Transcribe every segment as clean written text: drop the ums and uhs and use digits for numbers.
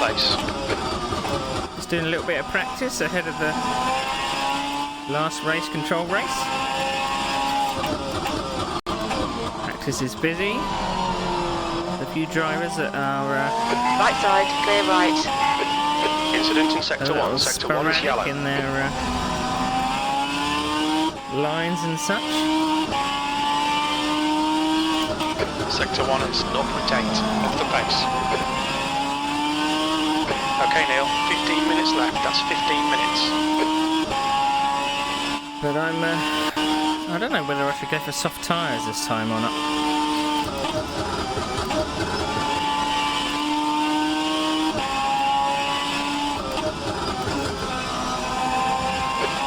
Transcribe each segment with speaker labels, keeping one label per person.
Speaker 1: pace.
Speaker 2: Just doing a little bit of practice ahead of the last race control race. Practice is busy. A few drivers that are
Speaker 3: right side, clear right.
Speaker 1: Incident in sector 1. Sector 1 is yellow.
Speaker 2: in their lines and such.
Speaker 1: Sector 1 is 0.8 off the pace. Okay, Neil, 15 minutes left. That's 15 minutes.
Speaker 2: But I don't know whether I should go for soft tyres this time or not.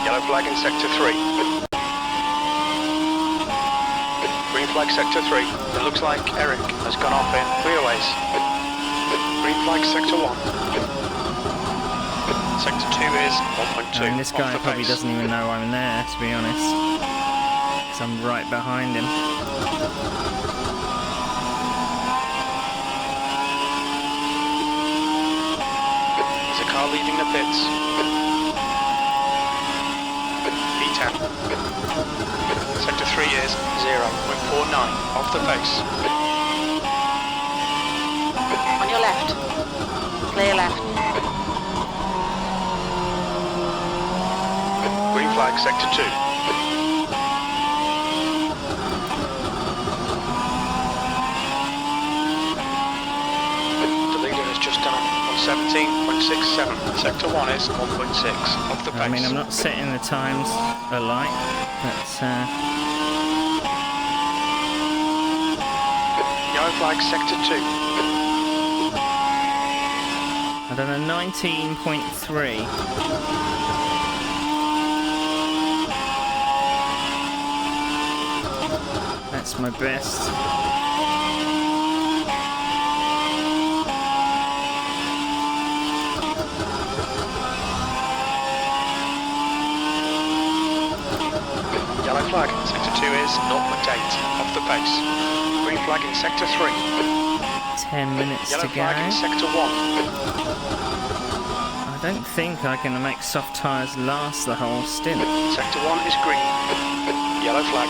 Speaker 1: Yellow flag in sector 3. Green flag sector 3. It looks like Eric has gone off in clearaways. Green flag sector 1. Sector 2 is 1.2.
Speaker 2: And this guy probably doesn't even know I'm there, to be honest. Because I'm right behind him.
Speaker 1: There's a car leaving the pits. P10. Sector 3 is 0.49 off the pace.
Speaker 3: On your left. Clear left.
Speaker 1: Green flag sector 2. The leader has just done it on 17.67. Sector 1 is 1.6 off the pace.
Speaker 2: I mean, I'm not setting the times alike, but
Speaker 1: Yellow flag sector 2.
Speaker 2: I don't know, 19.3. That's my best.
Speaker 1: Yellow flag sector 2 is 0.8 off the pace. Green flag in sector 3.
Speaker 2: 10 minutes
Speaker 1: Yellow
Speaker 2: to go.
Speaker 1: flag in sector 1.
Speaker 2: I don't think I can make soft tyres last the whole stint.
Speaker 1: Sector 1 is green. Yellow flag.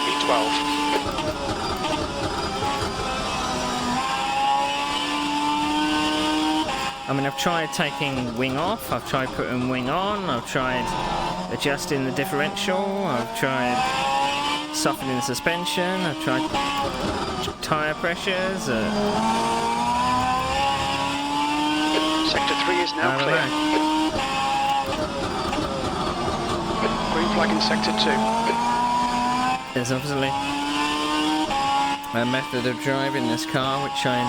Speaker 1: B12.
Speaker 2: I mean, I've tried taking wing off, I've tried putting wing on, I've tried adjusting the differential, I've tried softening the suspension, I've tried tyre pressures.
Speaker 1: Sector 3 is now clear. Green flag in sector 2.
Speaker 2: There's obviously a method of driving this car which I'm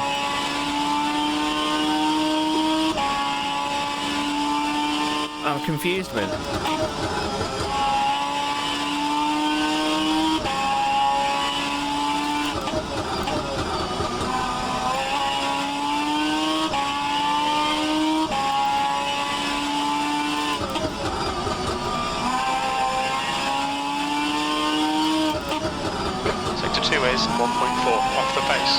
Speaker 2: confused with.
Speaker 1: Sector 2 is 1.4 off the pace.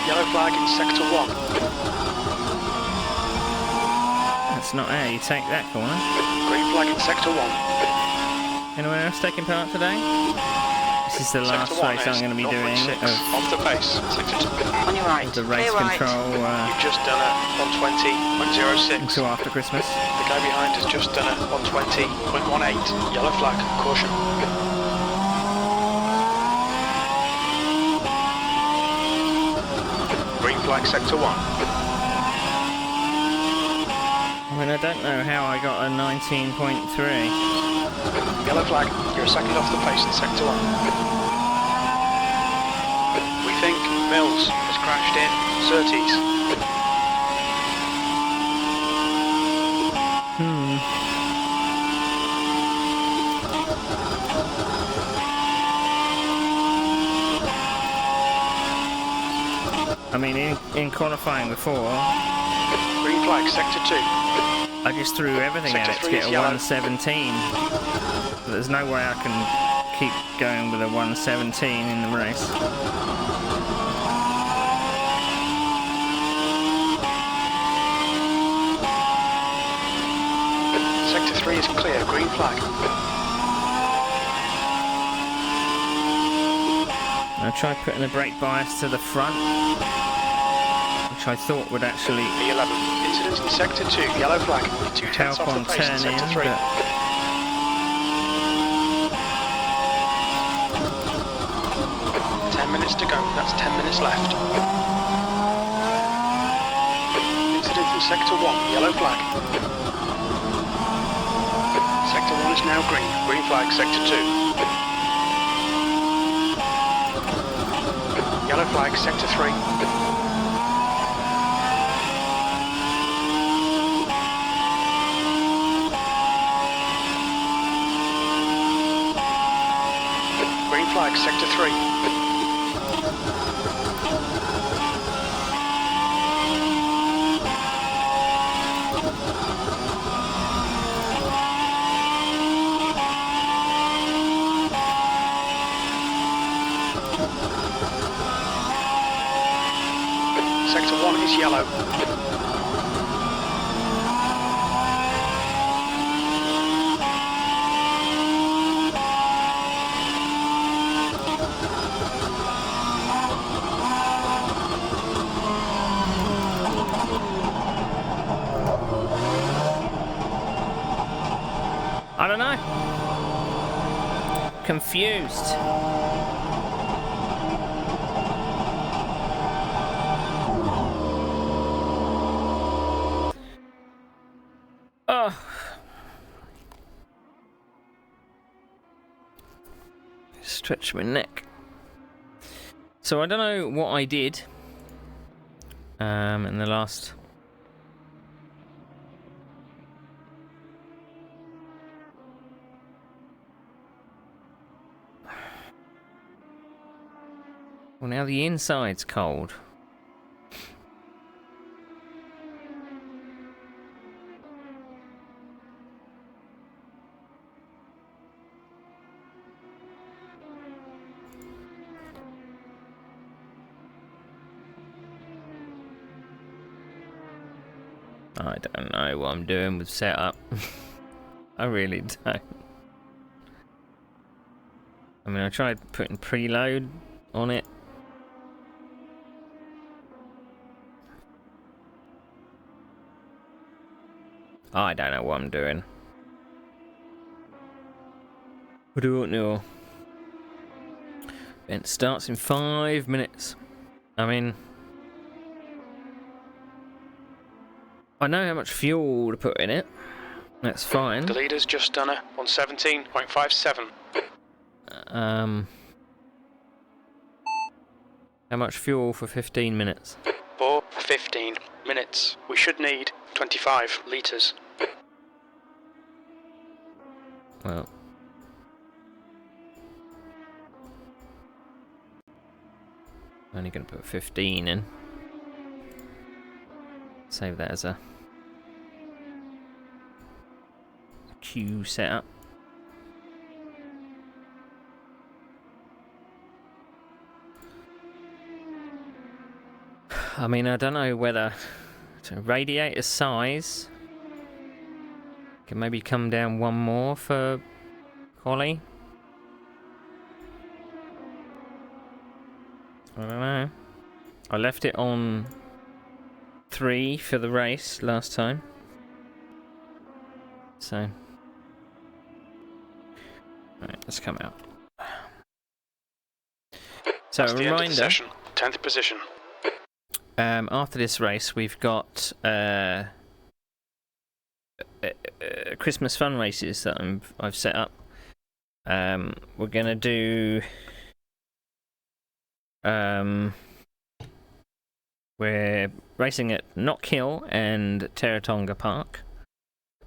Speaker 1: Yellow flag in sector 1.
Speaker 2: That's not how you take that corner.
Speaker 1: Green flag in sector 1.
Speaker 2: Anyone else taking part today? This is the last race I'm going to be doing
Speaker 1: off the pace. Sector 2.
Speaker 3: On your right.
Speaker 2: the race
Speaker 3: clear right.
Speaker 2: control
Speaker 1: You've just done it on 20.06.
Speaker 2: until after Christmas.
Speaker 1: The guy behind has just done it on 20.18. Yellow flag, caution. Green flag sector 1.
Speaker 2: I mean, I don't know how I got a 19.3.
Speaker 1: Yellow flag, you're a second off the pace in sector 1. We think Mills has crashed in Surtees.
Speaker 2: I mean, in qualifying before,
Speaker 1: Green flag, sector 2.
Speaker 2: I just threw everything at it to get a 117. But there's no way I can keep going with a 117 in the race.
Speaker 1: Sector 3 is clear, green flag.
Speaker 2: I'll try putting the brake bias to the front, which I thought would actually
Speaker 1: B11, incident in Sector 2, yellow flag. 2 tenths
Speaker 2: help
Speaker 1: off
Speaker 2: on
Speaker 1: the pace in
Speaker 2: turning,
Speaker 1: Sector 3.
Speaker 2: but
Speaker 1: 10 minutes to go, that's 10 minutes left. Incident in Sector 1, yellow flag. Sector 1 is now green, green flag, Sector 2. Yellow flag, Sector 3. Green flag, Sector 3. Sector 1 is yellow.
Speaker 2: I don't know. Confused. Oh. Stretch my neck. So I don't know what I did in the last well, now the inside's cold. I don't know what I'm doing with setup. I really don't. I mean, I tried putting preload on it. I don't know what I'm doing. I don't know. It starts in 5 minutes. I mean, I know how much fuel to put in it. That's fine.
Speaker 1: The leader's just done a 117.57.
Speaker 2: How much fuel for 15 minutes?
Speaker 1: For 15 minutes. We should need 25 litres.
Speaker 2: Well, I'm only going to put 15 in. Save that as a queue setup. I mean, I don't know whether radiator size can maybe come down one more for quali. I don't know. I left it on 3 for the race last time. So, alright, let's come out. So,
Speaker 1: That's
Speaker 2: a
Speaker 1: the end of the
Speaker 2: reminder.
Speaker 1: session. 10th position.
Speaker 2: After this race, we've got Christmas fun races that I've set up. We're gonna do. We're racing at Knock Hill and Terratonga Park.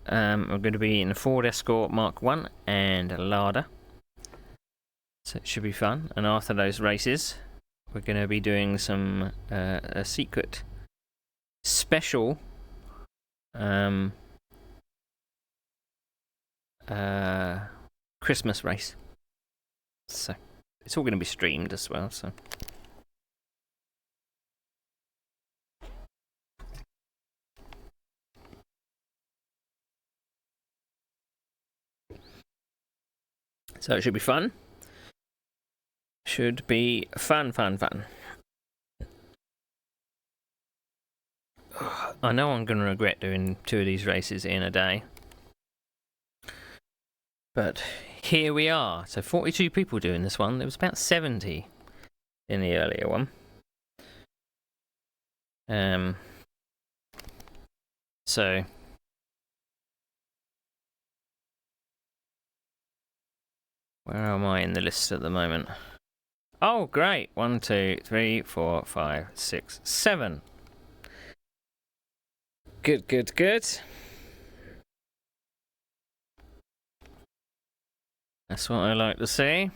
Speaker 2: We're going to be in a Ford Escort Mark 1 and a Lada. So it should be fun. And after those races, we're going to be doing some a secret special Christmas race. So it's all going to be streamed as well. So. So it should be fun. Should be fun. I know I'm going to regret doing 2 of these races in a day. But here we are. So 42 people doing this one. There was about 70 in the earlier one. So where am I in the list at the moment? Oh, great. 1, 2, 3, 4, 5, 6, 7. Good. That's what I like to see.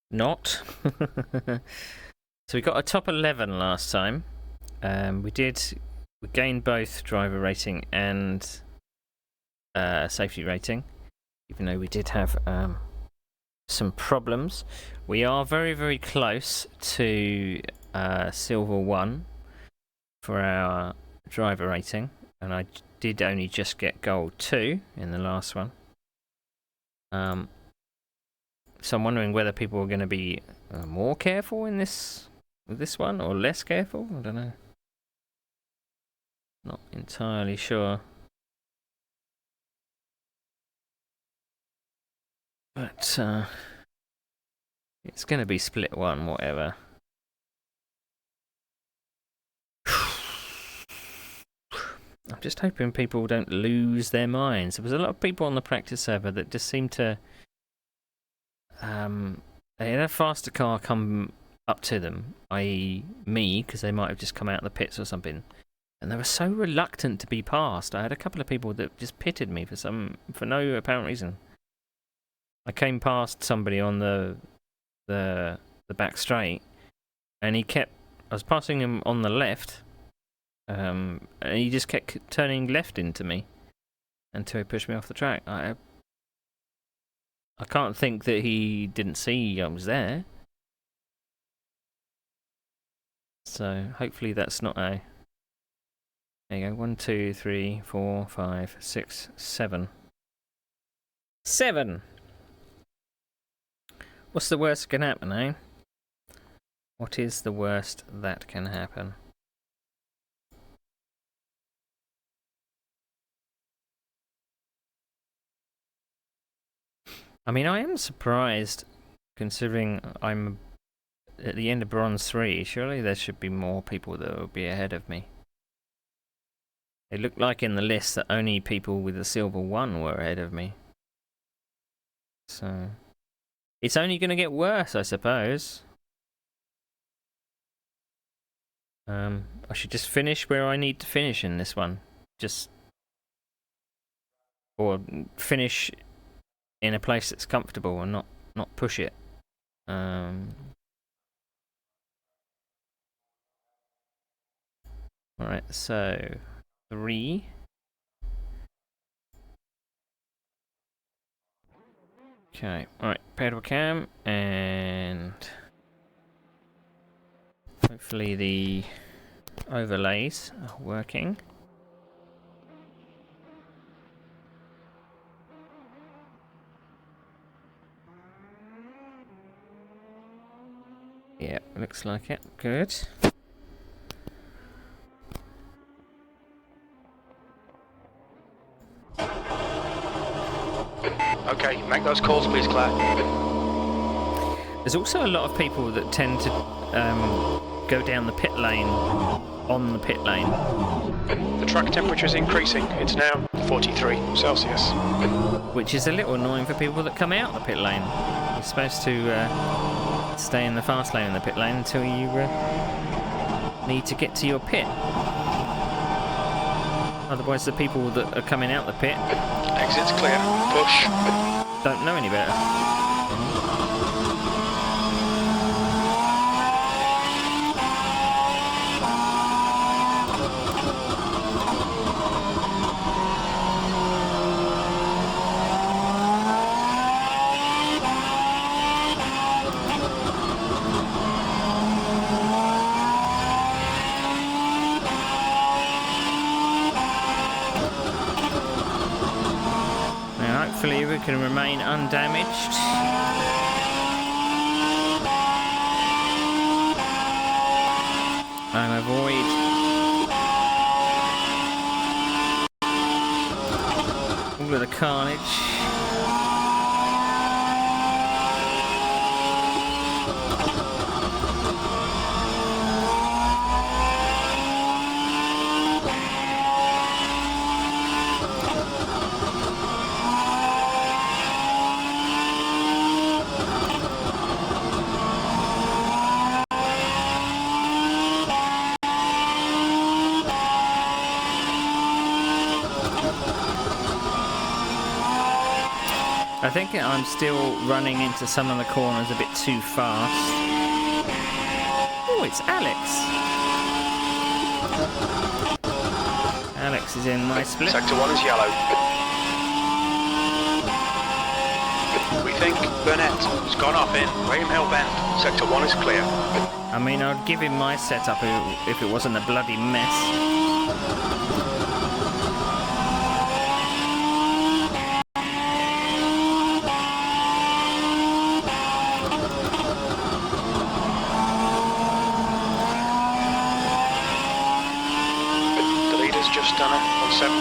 Speaker 2: Not. So we got a top 11 last time. We gained both driver rating and safety rating, even though we did have some problems. We are very close to silver 1 for our driver rating, and I did only just get gold 2 in the last one. So I'm wondering whether people are going to be more careful in this one or less careful. I don't know. Not entirely sure. But it's going to be split 1, whatever. I'm just hoping people don't lose their minds. There was a lot of people on the practice server that just seemed to... they had a faster car come up to them, i.e. me, because they might have just come out of the pits or something. And they were so reluctant to be passed. I had a couple of people that just pitted me for no apparent reason. I came past somebody on the back straight, and I was passing him on the left, and he just kept turning left into me until he pushed me off the track. I can't think that he didn't see I was there. So hopefully that's not a... There you go. 1, 2, 3, 4, 5, 6, 7. 7! What's the worst that can happen, eh? What is the worst that can happen? I mean, I am surprised, considering I'm at the end of Bronze 3. Surely there should be more people that will be ahead of me. It looked like in the list that only people with the silver 1 were ahead of me. So... it's only going to get worse, I suppose. I should just finish where I need to finish in this one. Or finish in a place that's comfortable and not push it. Alright, so 3. Okay, alright, pedal cam, and hopefully the overlays are working. Yeah, looks like it. Good.
Speaker 1: Okay, make those calls, please, Claire.
Speaker 2: There's also a lot of people that tend to go down the pit lane on the pit lane.
Speaker 1: The track temperature is increasing. It's now 43 Celsius.
Speaker 2: Which is a little annoying for people that come out the pit lane. You're supposed to stay in the fast lane in the pit lane until you need to get to your pit. Otherwise the people that are coming out the pit...
Speaker 1: exit's clear. Push.
Speaker 2: ...don't know any better. Hopefully we can remain undamaged. And avoid all of the carnage. I think I'm still running into some of the corners a bit too fast. Oh, it's Alex. Alex is in my split.
Speaker 1: Sector 1 is yellow. We think Burnett has gone off in Graham Hill Bend. Sector 1 is clear.
Speaker 2: I mean, I'd give him my setup if it wasn't a bloody mess.
Speaker 1: Just done it on 17.94.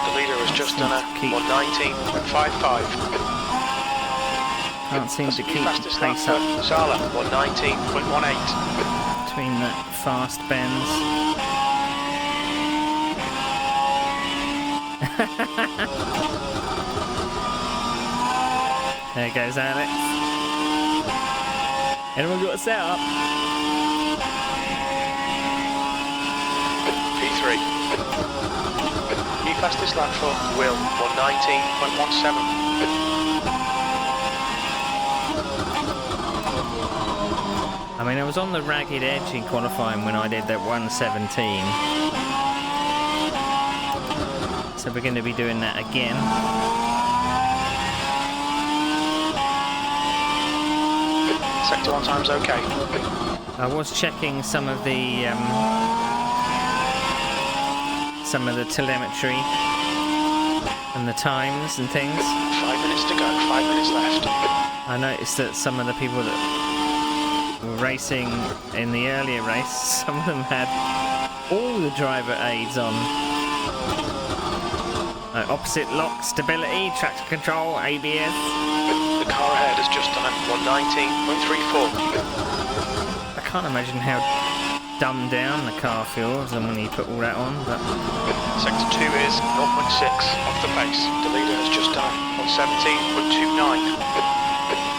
Speaker 1: The leader has just done it on 19.55.
Speaker 2: Can't seem to keep the pace up.
Speaker 1: Sala, 119.18.
Speaker 2: Between the fast bends. There goes Alex. Anyone got a setup?
Speaker 1: P3. New fastest lap for Will, 119.17.
Speaker 2: I mean, I was on the ragged edge in qualifying when I did that 117. So we're going to be doing that again.
Speaker 1: Sector 1 time's okay.
Speaker 2: I was checking some of the telemetry and the times and things.
Speaker 1: 5 minutes to go, 5 minutes left.
Speaker 2: I noticed that some of the people that were racing in the earlier race, some of them had all the driver aids on. Opposite lock, stability, traction control, ABS.
Speaker 1: The car ahead has just done it, 119.34.
Speaker 2: I can't imagine how dumbed down the car feels and when you put all that on, but...
Speaker 1: Sector 2 is 0.6 off the pace. The leader has just done it on 17.29.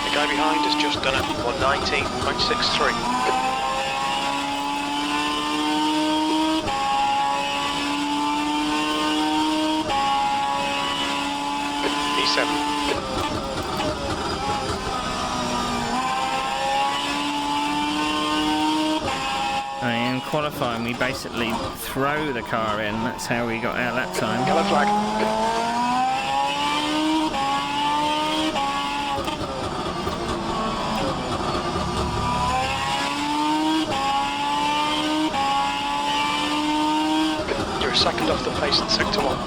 Speaker 1: The guy behind has just done it on 19.63. P7.
Speaker 2: In qualifying, we basically throw the car in. That's how we got out that time.
Speaker 1: Yellow flag. You're a second off the pace in Sector 1.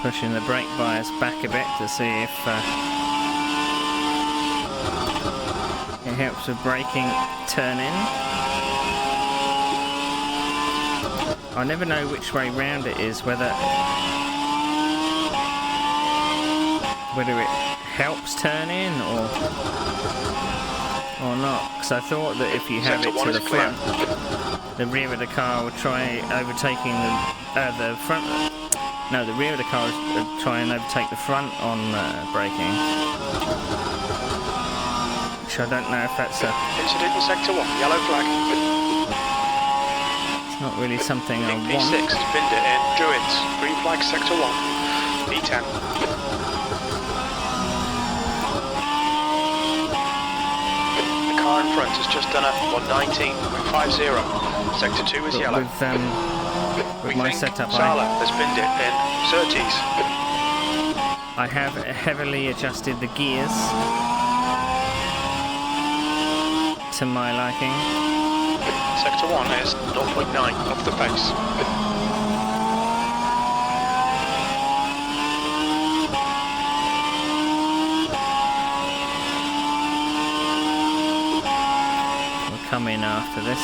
Speaker 2: Pushing the brake bias back a bit to see if it helps with braking turn in. I never know which way round it is, whether it helps turn in or not, because I thought that if you have it to the front, the rear of the car would try overtaking the front. No, the rear of the car is try and overtake the front on braking. Which I don't know if that's a...
Speaker 1: Incident in Sector 1, yellow flag.
Speaker 2: It's not really something I want.
Speaker 1: P6 has binned it in. Druids, green flag Sector 1. P10. front has just done a 119.50. Sector 2 is
Speaker 2: But
Speaker 1: yellow.
Speaker 2: with my setup,
Speaker 1: Sala has binned it in Surtees.
Speaker 2: I have heavily adjusted the gears to my liking.
Speaker 1: Sector 1 is 0.9 off the pace.
Speaker 2: We'll come in after this.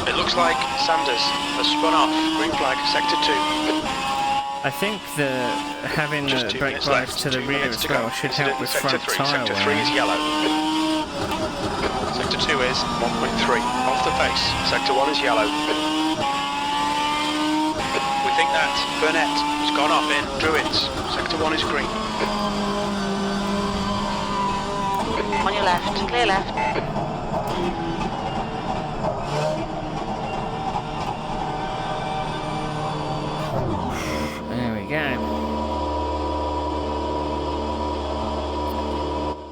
Speaker 1: It looks like Sanders has spun off. Green flag, sector 2.
Speaker 2: I think having
Speaker 1: Just
Speaker 2: the
Speaker 1: 2
Speaker 2: brake
Speaker 1: minutes
Speaker 2: drives
Speaker 1: left,
Speaker 2: to the
Speaker 1: 2
Speaker 2: rear
Speaker 1: minutes
Speaker 2: as
Speaker 1: to
Speaker 2: well
Speaker 1: go.
Speaker 2: should
Speaker 1: Incident
Speaker 2: help with
Speaker 1: sector
Speaker 2: front
Speaker 1: 3.
Speaker 2: tyre
Speaker 1: Sector 3 is
Speaker 2: wear.
Speaker 1: yellow. Sector 2 is 1.3 off the pace. Sector 1 is yellow. We think that Burnett has gone off in Druids. Sector 1 is green.
Speaker 3: On your left, clear left.
Speaker 2: There we go.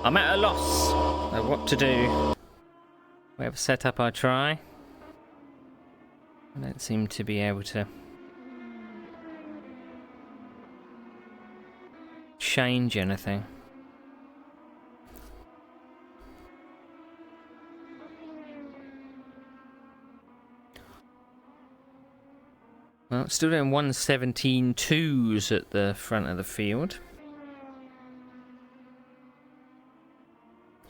Speaker 2: I'm at a loss of what to do. Whatever setup I try, I don't seem to be able to change anything. Well, still doing 117.2s at the front of the field.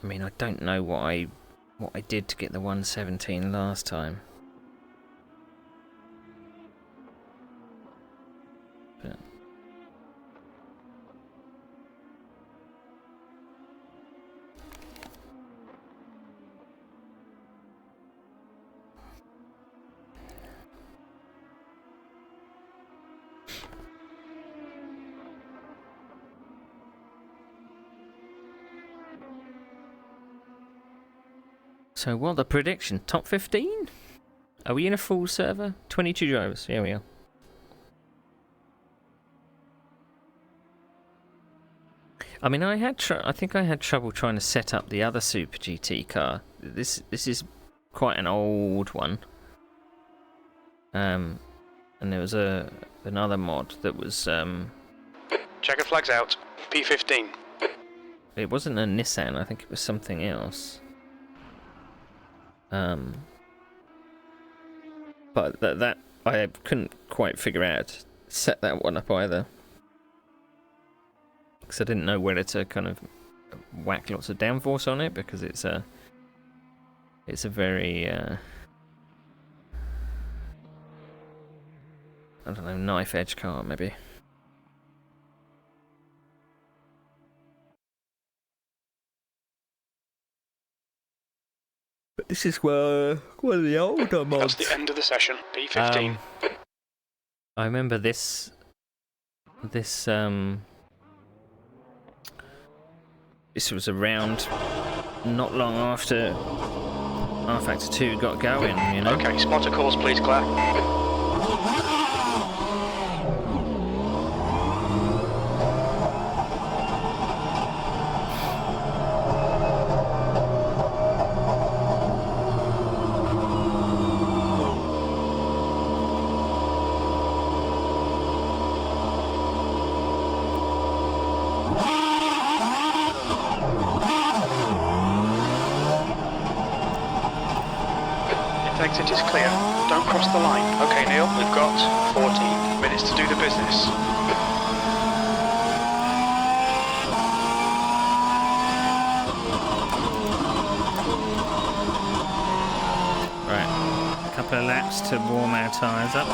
Speaker 2: I mean, I don't know what I did to get the 117 last time. But so what the prediction? Top 15? Are we in a full server? 22 drivers. Here we are. I mean, I think I had trouble trying to set up the other Super GT car. This is quite an old one. And there was another mod that was
Speaker 1: Checker flags out. P15.
Speaker 2: it wasn't a Nissan, I think it was something else. But that I couldn't quite figure out to set that one up either, because I didn't know whether to kind of whack lots of downforce on it, because it's a very I don't know, knife edge car maybe. But this is one of the older mods.
Speaker 1: That's the end of the session. P15.
Speaker 2: I remember this was around not long after rFactor 2 got going, you know.
Speaker 1: Okay, spotter calls please, Claire. Exit is clear. Don't cross the line. Okay, Neil, we've got 14 minutes to do the business.
Speaker 2: Right, a couple of laps to warm our tyres up.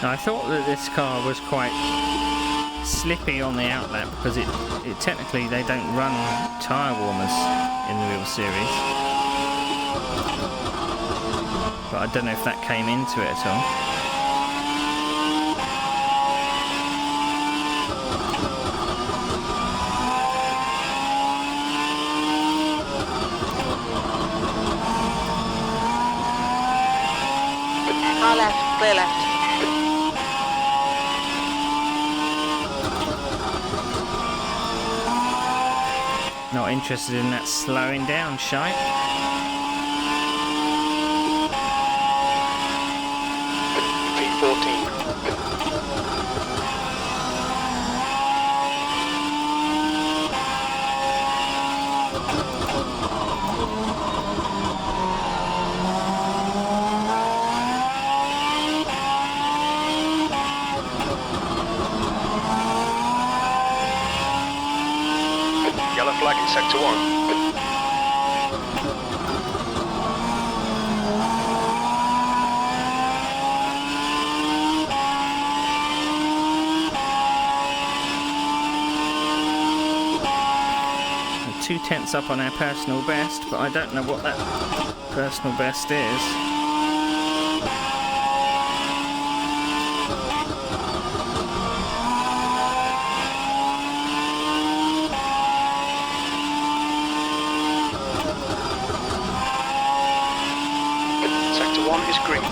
Speaker 2: I thought that this car was quite slippy on the outlap because it technically they don't run tyre warmers in the real series. But I don't know if that came into it at all.
Speaker 3: Car left, clear left.
Speaker 2: Not interested in that slowing down shite.
Speaker 1: P14. Yellow flag in sector 1.
Speaker 2: We're 2/10 up on our personal best, but I don't know what that personal best is.
Speaker 1: Sector 1 is green.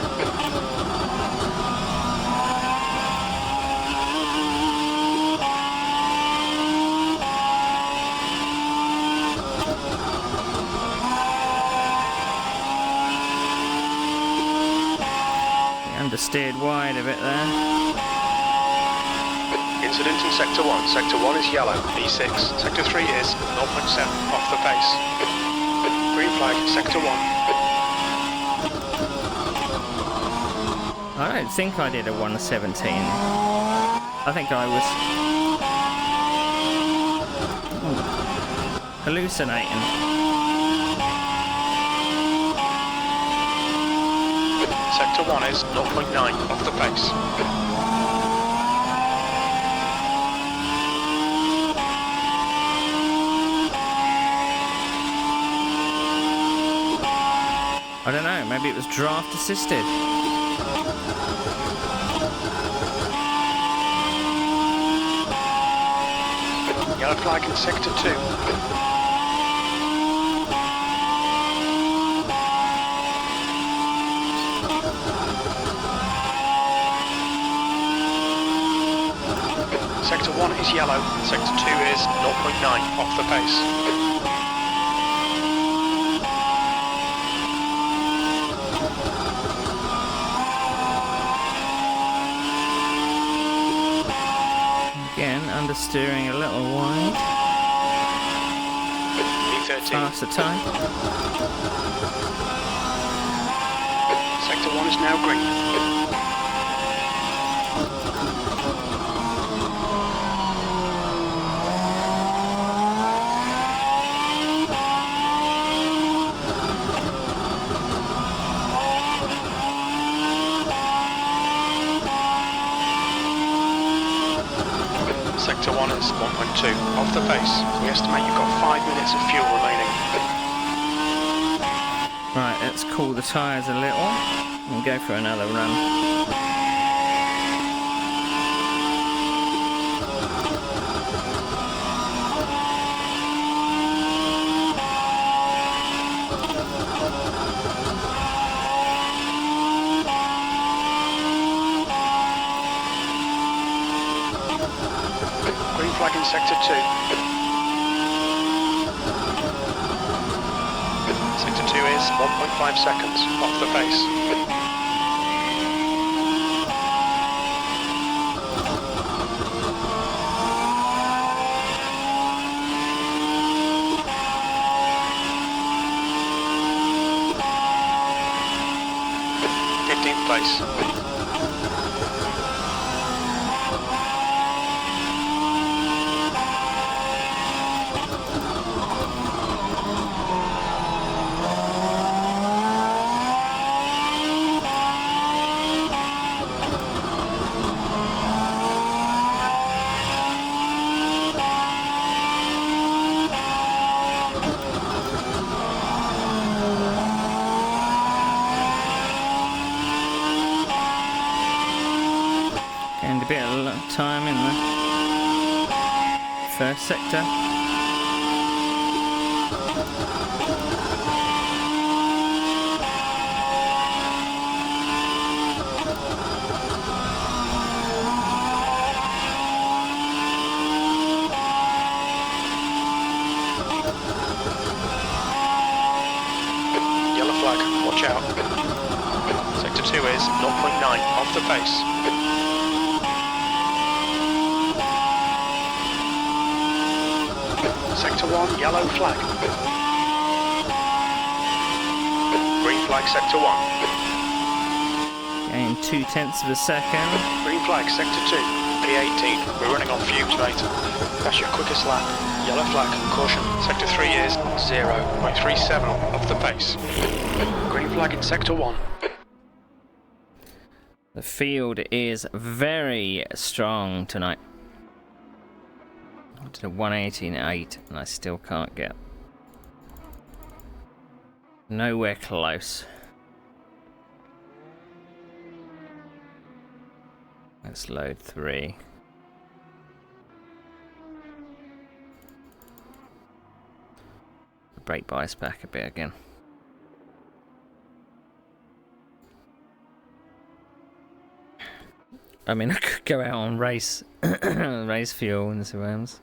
Speaker 2: Understeered wide a bit there.
Speaker 1: Incident in sector 1. Sector 1 is yellow, E6. Sector 3 is 0.7 off the pace. Green flag, sector 1.
Speaker 2: I don't think I did a 1:17. I think I was hallucinating.
Speaker 1: Sector 1 is 0.9 off the pace.
Speaker 2: I don't know, maybe it was draft assisted.
Speaker 1: Yellow flag in sector 2. Sector 1 is yellow, sector 2 is 0.9 off the pace.
Speaker 2: Again, understeering a little wide.
Speaker 1: P13.
Speaker 2: Faster time.
Speaker 1: Sector 1 is now green. Sector 1 is 1.2 off the pace. We estimate you've got 5 minutes of fuel remaining.
Speaker 2: Right, let's cool the tyres a little and go for another run.
Speaker 1: Green flag in sector 2. Sector 2 is 1.5 seconds off the pace. Place.
Speaker 2: first sector.
Speaker 1: Yellow flag, watch out. Sector 2 is 0.9 off the pace. Sector 1, yellow flag. Green flag, sector 1.
Speaker 2: Gain 0.2 of a second.
Speaker 1: Green flag, sector 2. P18. We're running on fumes, mate. That's your quickest lap. Yellow flag, caution. Sector 3 is 0.37 off the pace. Green flag in sector 1.
Speaker 2: The field is very strong tonight. I did a 118.8 and I still can't get nowhere close. Let's load 3. Brake bias back a bit again. I mean, I could go out on race fuel and see what happens.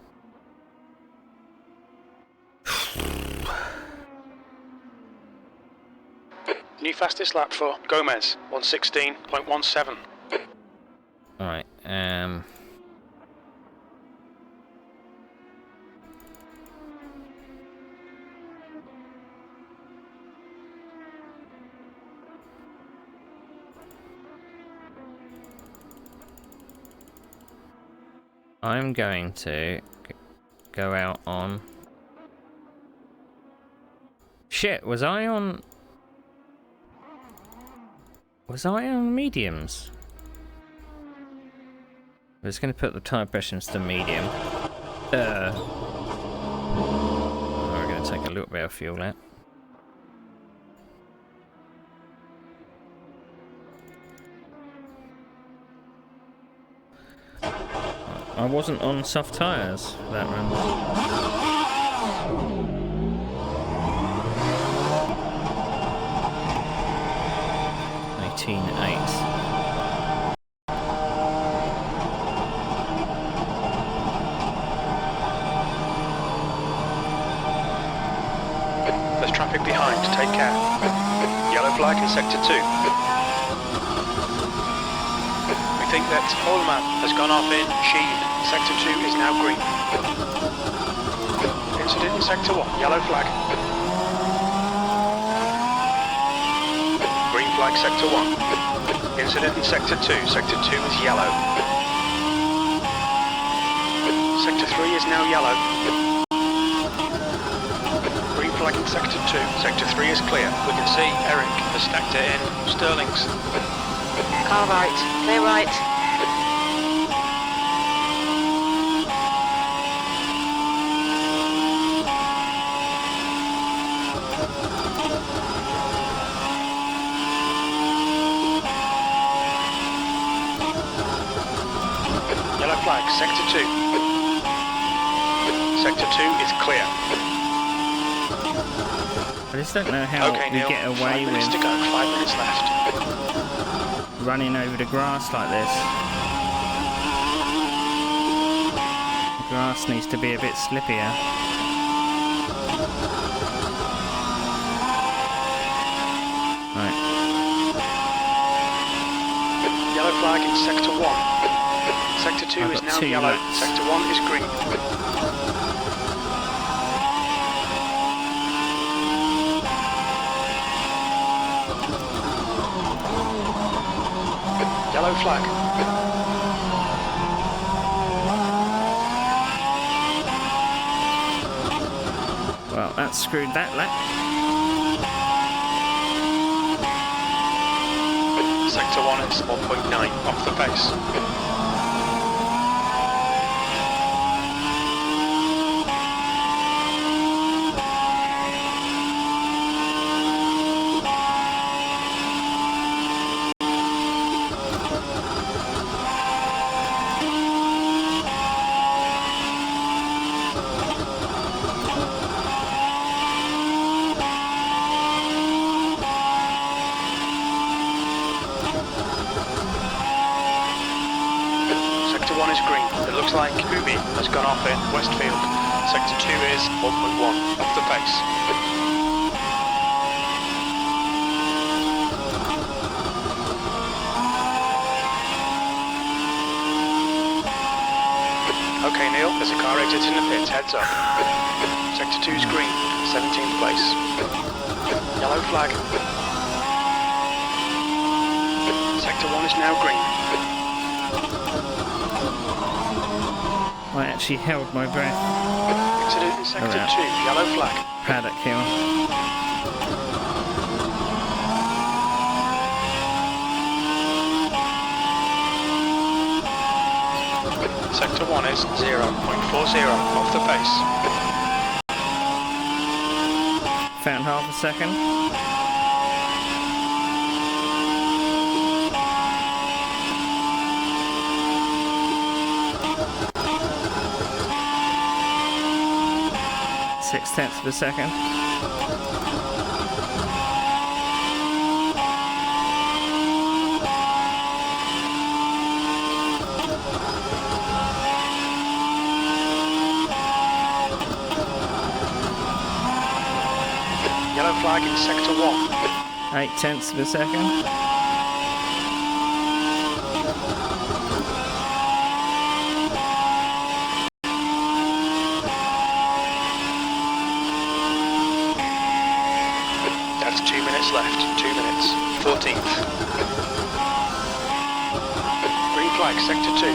Speaker 1: New fastest lap for Gomez, 116.17.
Speaker 2: Alright, I'm going to go out on... Shit, was I on mediums? I was going to put the tyre pressures to medium. We're going to take a little bit of fuel out. I wasn't on soft tyres for that run. 18.8.
Speaker 1: There's traffic behind, take care. Yellow flag in sector 2. We think that Holman has gone off in Sheen. Sector 2 is now green. Incident in sector 1, yellow flag. Green flag sector 1. Incident in sector 2, sector 2 is yellow. Sector 3 is now yellow. Green flag in sector 2, sector 3 is clear. We can see Eric has stacked it in Sterling's.
Speaker 3: Car right, clear right.
Speaker 1: Yellow flag, sector 2. Sector 2 is clear.
Speaker 2: I just don't know how
Speaker 1: Okay,
Speaker 2: we
Speaker 1: Neil,
Speaker 2: get
Speaker 1: 5
Speaker 2: away
Speaker 1: minutes
Speaker 2: with
Speaker 1: to go, 5 minutes left.
Speaker 2: running over the grass like this. The grass needs to be a bit slippier. Right.
Speaker 1: Yellow flag in sector 1. Sector 2
Speaker 2: I've
Speaker 1: is
Speaker 2: got
Speaker 1: now
Speaker 2: 2
Speaker 1: yellow.
Speaker 2: laps.
Speaker 1: Sector 1 is green. Yellow flag.
Speaker 2: Well, that screwed that lap.
Speaker 1: Sector 1 is 1.9 off the pace. green. It looks like Ubi has gone off in Westfield. Sector 2 is 1.1 off the pace. Okay, Neil, there's a car exiting the pit, heads up. Sector 2's green, 17th place. Yellow flag. Sector 1 is now green.
Speaker 2: I actually held my breath.
Speaker 1: Incident in Sector 2, yellow flag.
Speaker 2: Paddock hill.
Speaker 1: Sector 1 is 0.40 off the pace.
Speaker 2: Found half a second. Six-tenths of a second.
Speaker 1: Yellow flag in Sector 1.
Speaker 2: 8/10 of a second.
Speaker 1: That's 2 minutes left. 2 minutes. 14th. Green flag, Sector 2.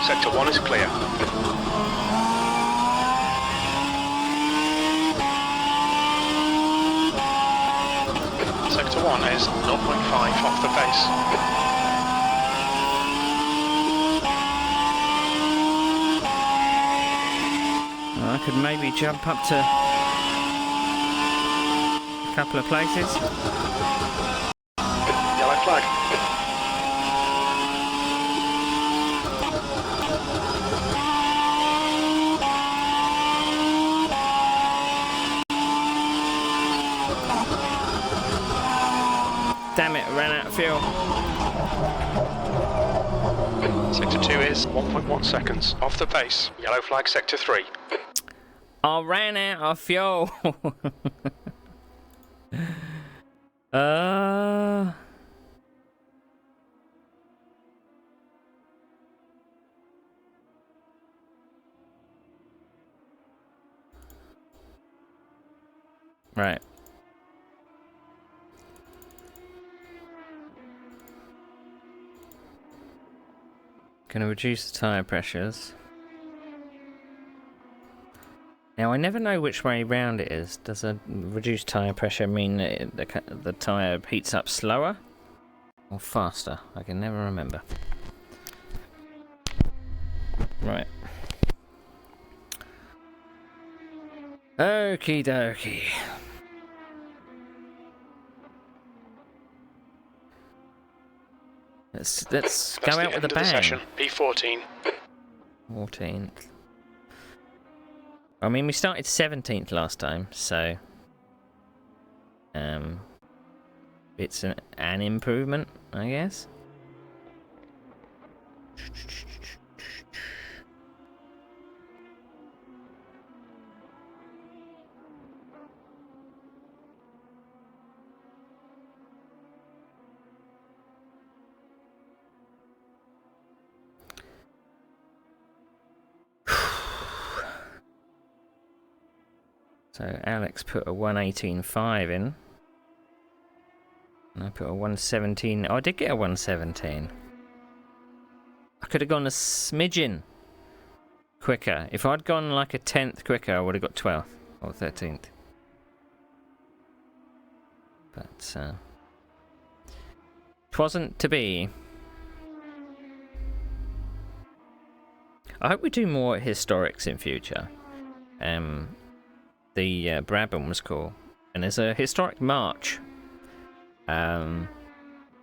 Speaker 1: Sector 1 is clear. Sector 1 is 0.5 off the pace.
Speaker 2: I could maybe jump up to a couple of places.
Speaker 1: Yellow flag.
Speaker 2: Damn it, I ran out of fuel.
Speaker 1: Sector 2 is 1.1 seconds off the pace. Yellow flag, Sector 3.
Speaker 2: I ran out of fuel. Right. Gonna reduce the tyre pressures. Now I never know which way round it is. Does a reduced tyre pressure mean that the tyre heats up slower or faster? I can never remember. Right. Okie dokie. Let's go out with a bang.
Speaker 1: Session, P14.
Speaker 2: 14th. I mean, we started 17th last time, so it's an improvement, I guess. So Alex put a 118.5 in. And I put a 117. Oh, I did get a 117. I could have gone a smidgen quicker. If I'd gone like a 10th quicker, I would have got 12th or 13th. But it wasn't to be. I hope we do more historics in future. The Brabham was cool, and there's a historic march,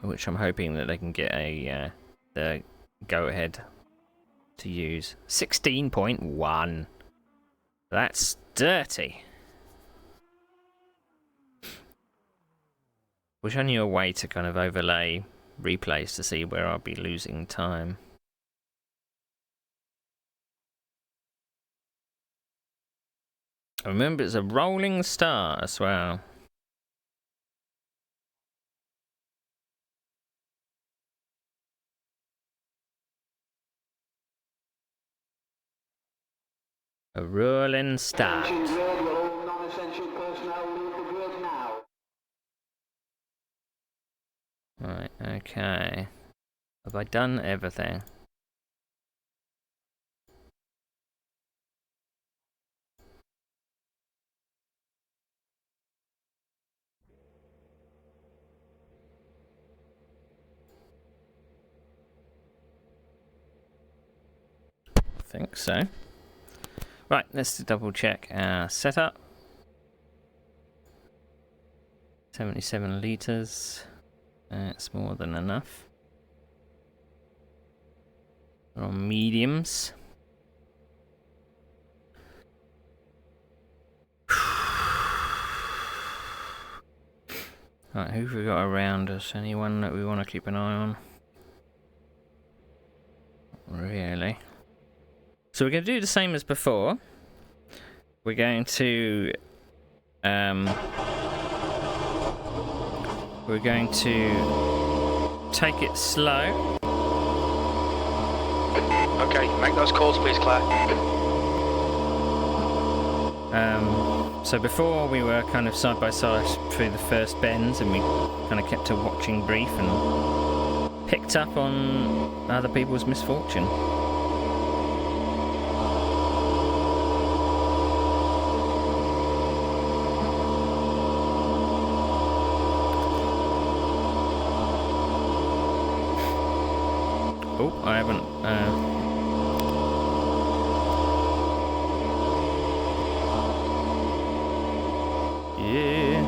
Speaker 2: which I'm hoping that they can get a the go ahead to use. 16.1. That's dirty. Wish I knew a way to kind of overlay replays to see where I'll be losing time. Remember, it's a rolling start as well. A rolling start. Right, okay. Have I done everything? I think so. Right, let's double check our setup. 77 litres. That's more than enough. We're on mediums. Right, who've we got around us? Anyone that we want to keep an eye on? Really? So we're going to do the same as before. We're going to take it slow.
Speaker 1: Okay, make those calls, please, Claire.
Speaker 2: So before we were kind of side by side through the first bends, and we kind of kept a watching brief and picked up on other people's misfortune. Oh, I haven't. Yeah.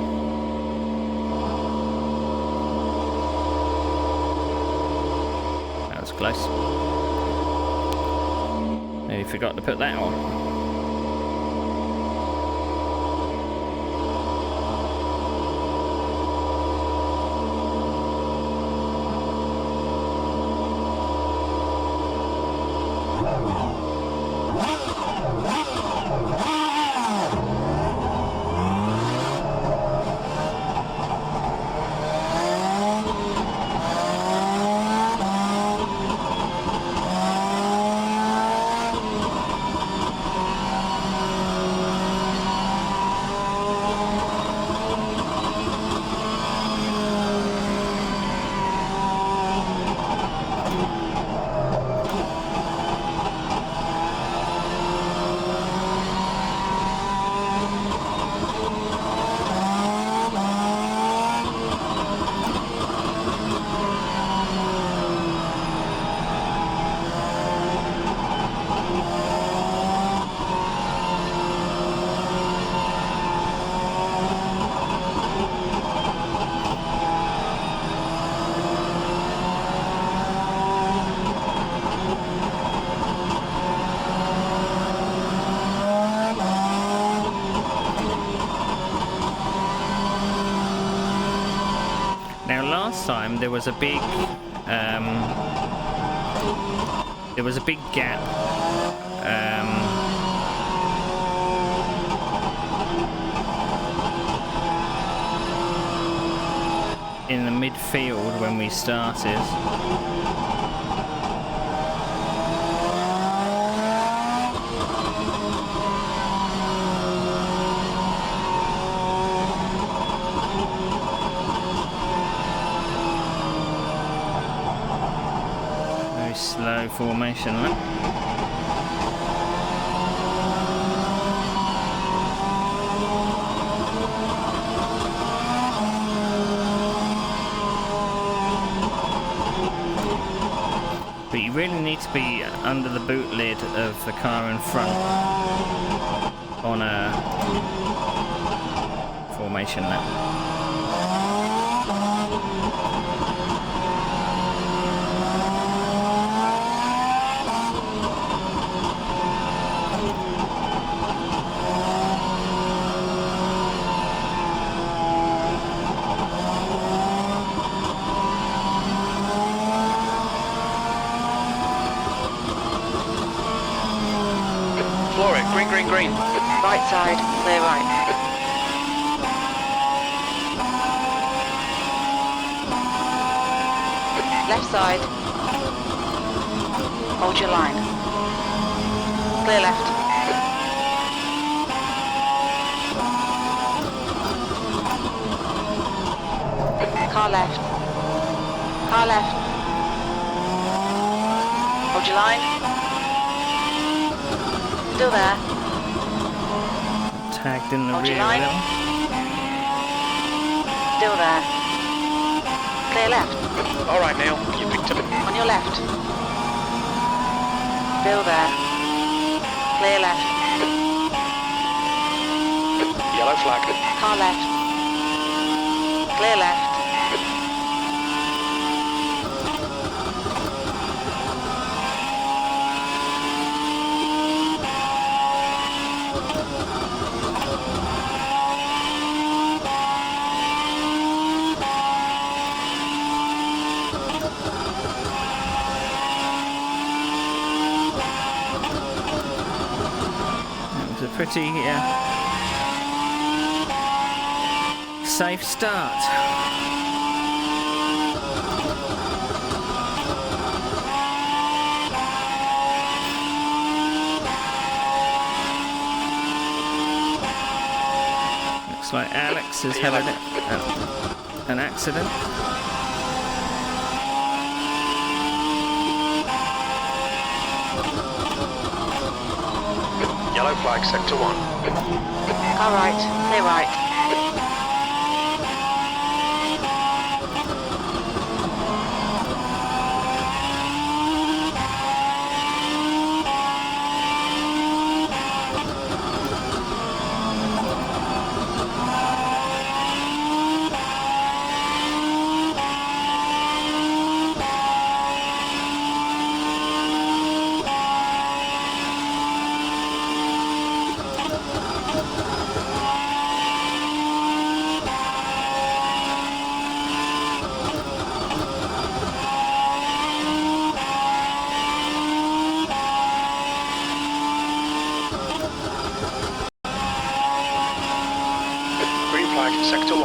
Speaker 2: That was close. Maybe forgot to put that on. Last time there was a big gap in the midfield when we started. Slow formation there. But you really need to be under the boot lid of the car in front on a formation lap.
Speaker 1: Green, green, green.
Speaker 3: Right side, clear right. Left side. Hold your line. Clear left. Car left. Car left. Hold your line. Still there.
Speaker 2: Tagged in the
Speaker 3: Hold your
Speaker 2: rear
Speaker 3: line.
Speaker 2: wheel.
Speaker 3: Still there. Clear left.
Speaker 1: All right, Neil, you picked up.
Speaker 3: On your left. Still there. Clear left.
Speaker 1: Yellow flag.
Speaker 3: Car left. Clear left.
Speaker 2: It was a pretty safe start. Looks like Alex has had an accident.
Speaker 1: Yellow flag, sector 1.
Speaker 3: Car right. Clear right.
Speaker 1: Green flag, sector 1.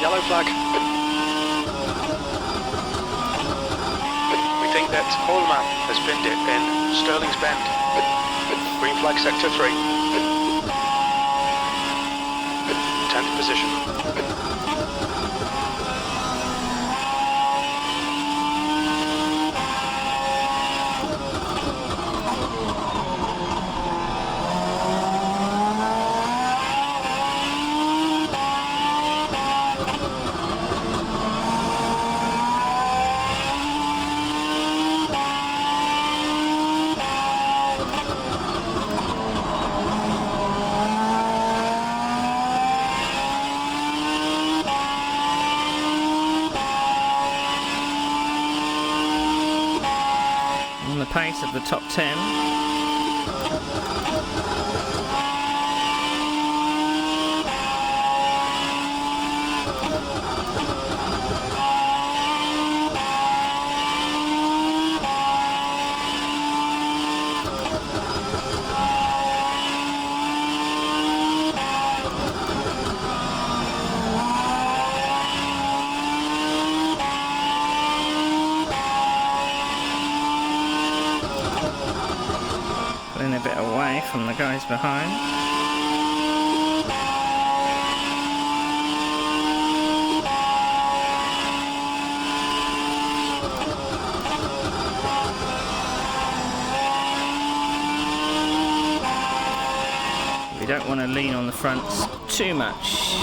Speaker 1: Yellow flag. We think that Coleman has binned it in Sterling's Bend. Green flag, sector 3. 10th position.
Speaker 2: On the pace of the top 10. Pulling a bit away from the guys behind. We don't want to lean on the fronts too much.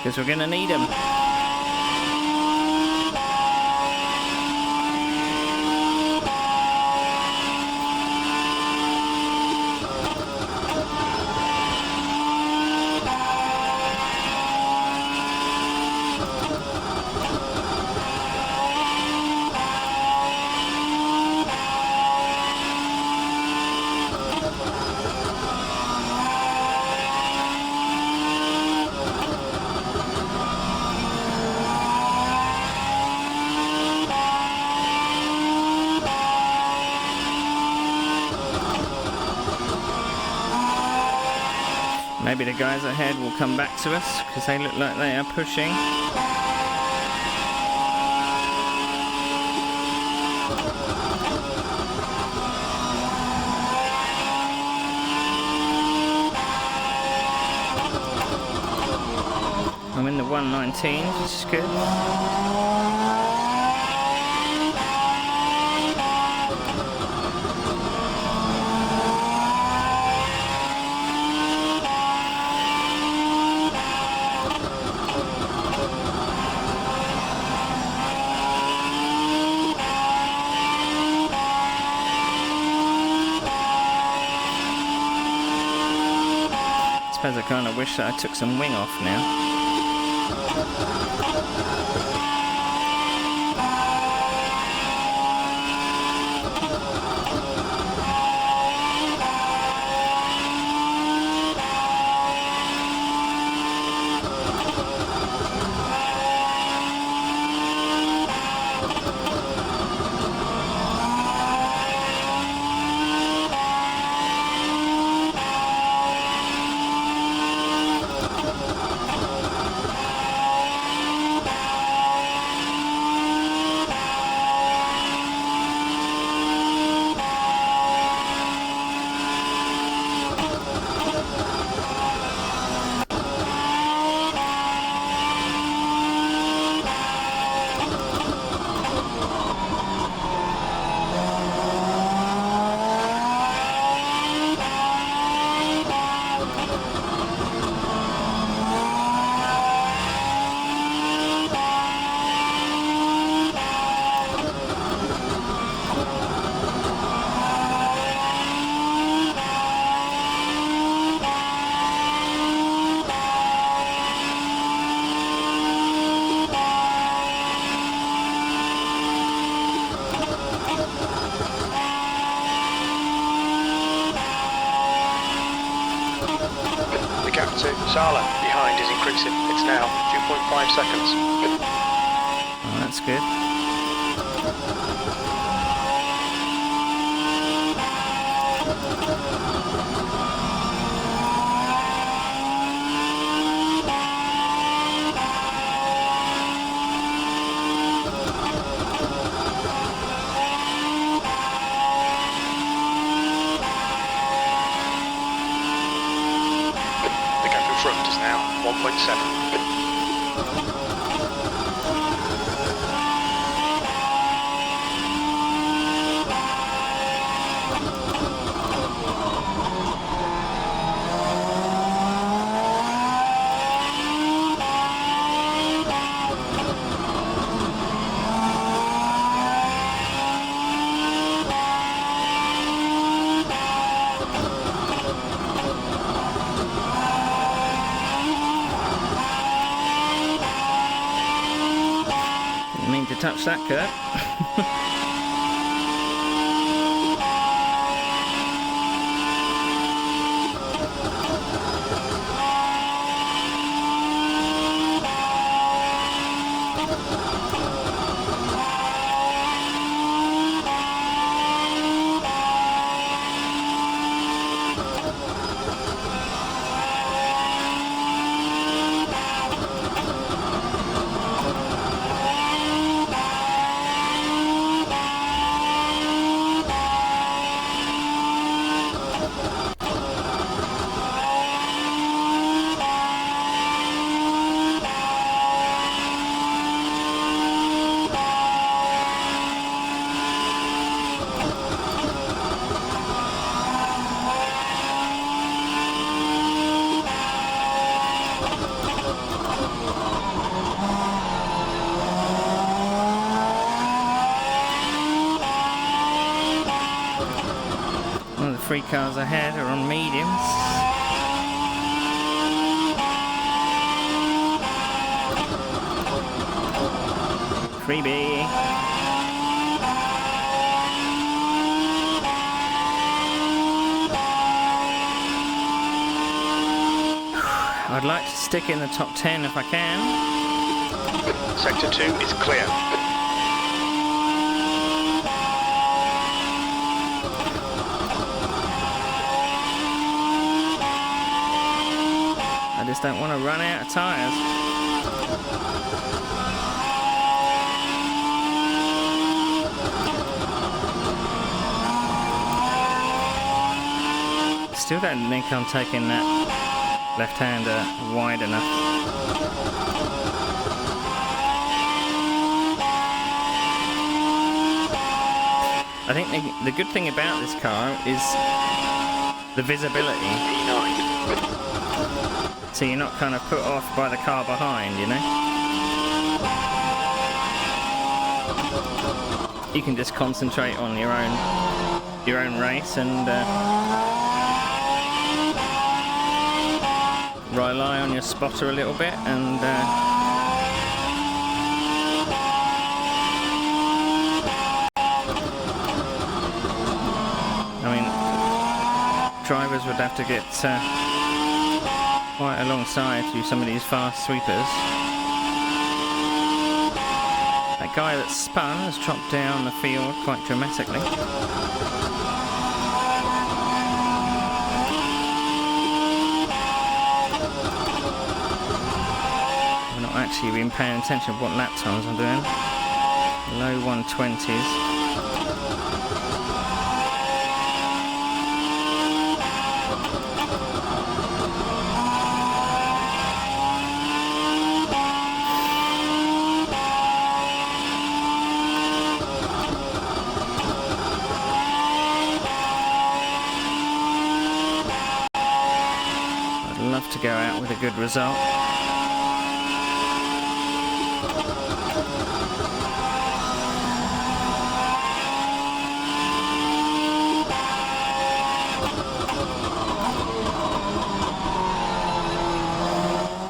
Speaker 2: Because we're going to need them. Maybe the guys ahead will come back to us because they look like they are pushing. I'm in the 119s, which is good. I suppose I kind of wish that I took some wing off now.
Speaker 1: The gap to Sala behind is increasing. It's now 2.5 seconds.
Speaker 2: Oh, that's good.
Speaker 1: The gap in front is now 1.7.
Speaker 2: Didn't mean to touch that curve. One of the three cars ahead are on mediums. Freebie. I'd like to stick in the top 10 if I can.
Speaker 1: Sector 2 is clear.
Speaker 2: just don't want to run out of tyres. Still don't think I'm taking that left-hander wide enough. I think the good thing about this car is the visibility. So you're not kind of put off by the car behind, you know? You can just concentrate on your own race and rely on your spotter a little bit and I mean, drivers would have to get quite alongside through some of these fast sweepers. That guy that spun has dropped down the field quite dramatically. I've not actually been paying attention to what lap times I'm doing. Low 120s. To go out with a good result.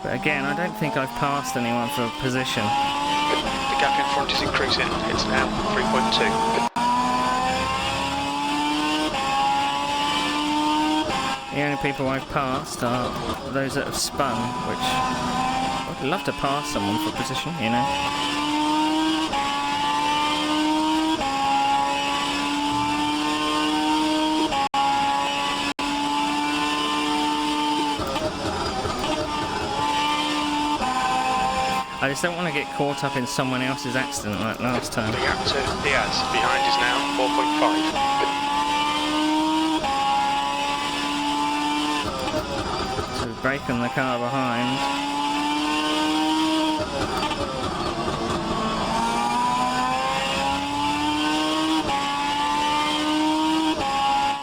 Speaker 2: But again, I don't think I've passed anyone for a position.
Speaker 1: The gap in front is increasing. It's now 3.2.
Speaker 2: The only people I've passed are those that have spun, which I'd love to pass someone for position, you know. I just don't want to get caught up in someone else's accident like last time.
Speaker 1: The gap to Diaz behind is now 4.5.
Speaker 2: Brake on the car behind.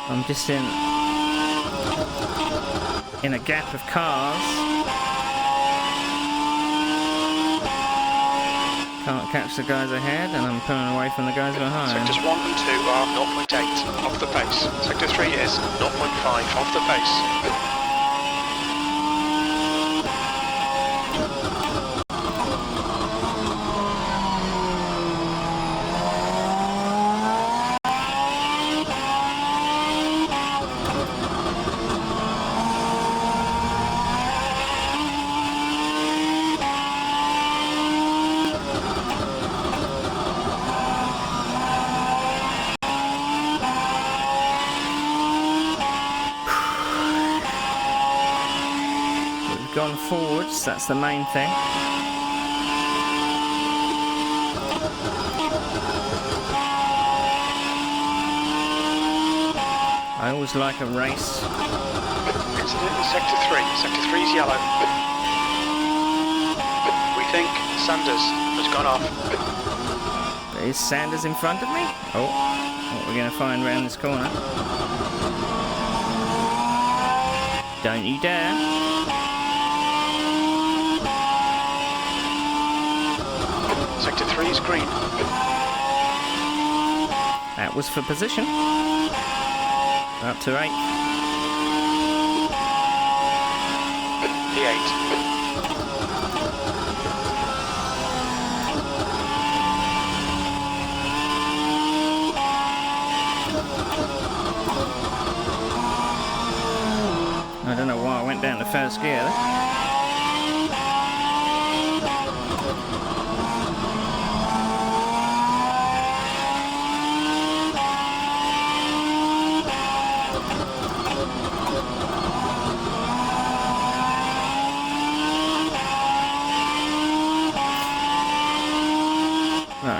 Speaker 2: I'm just in a gap of cars. Can't catch the guys ahead and I'm pulling away from the guys behind.
Speaker 1: Sectors 1 and 2 are 0.8 off the pace. Sector 3 is 0.5 off the pace.
Speaker 2: Gone forwards, that's the main thing. I always like a race.
Speaker 1: Incident in Sector 3. Sector 3 is yellow. We think Sanders has gone off.
Speaker 2: But is Sanders in front of me? Oh, what are we going to find round this corner? Don't you dare.
Speaker 1: Sector 3 is green.
Speaker 2: That was for position. Up to 8.
Speaker 1: P8.
Speaker 2: I don't know why I went down to first gear there.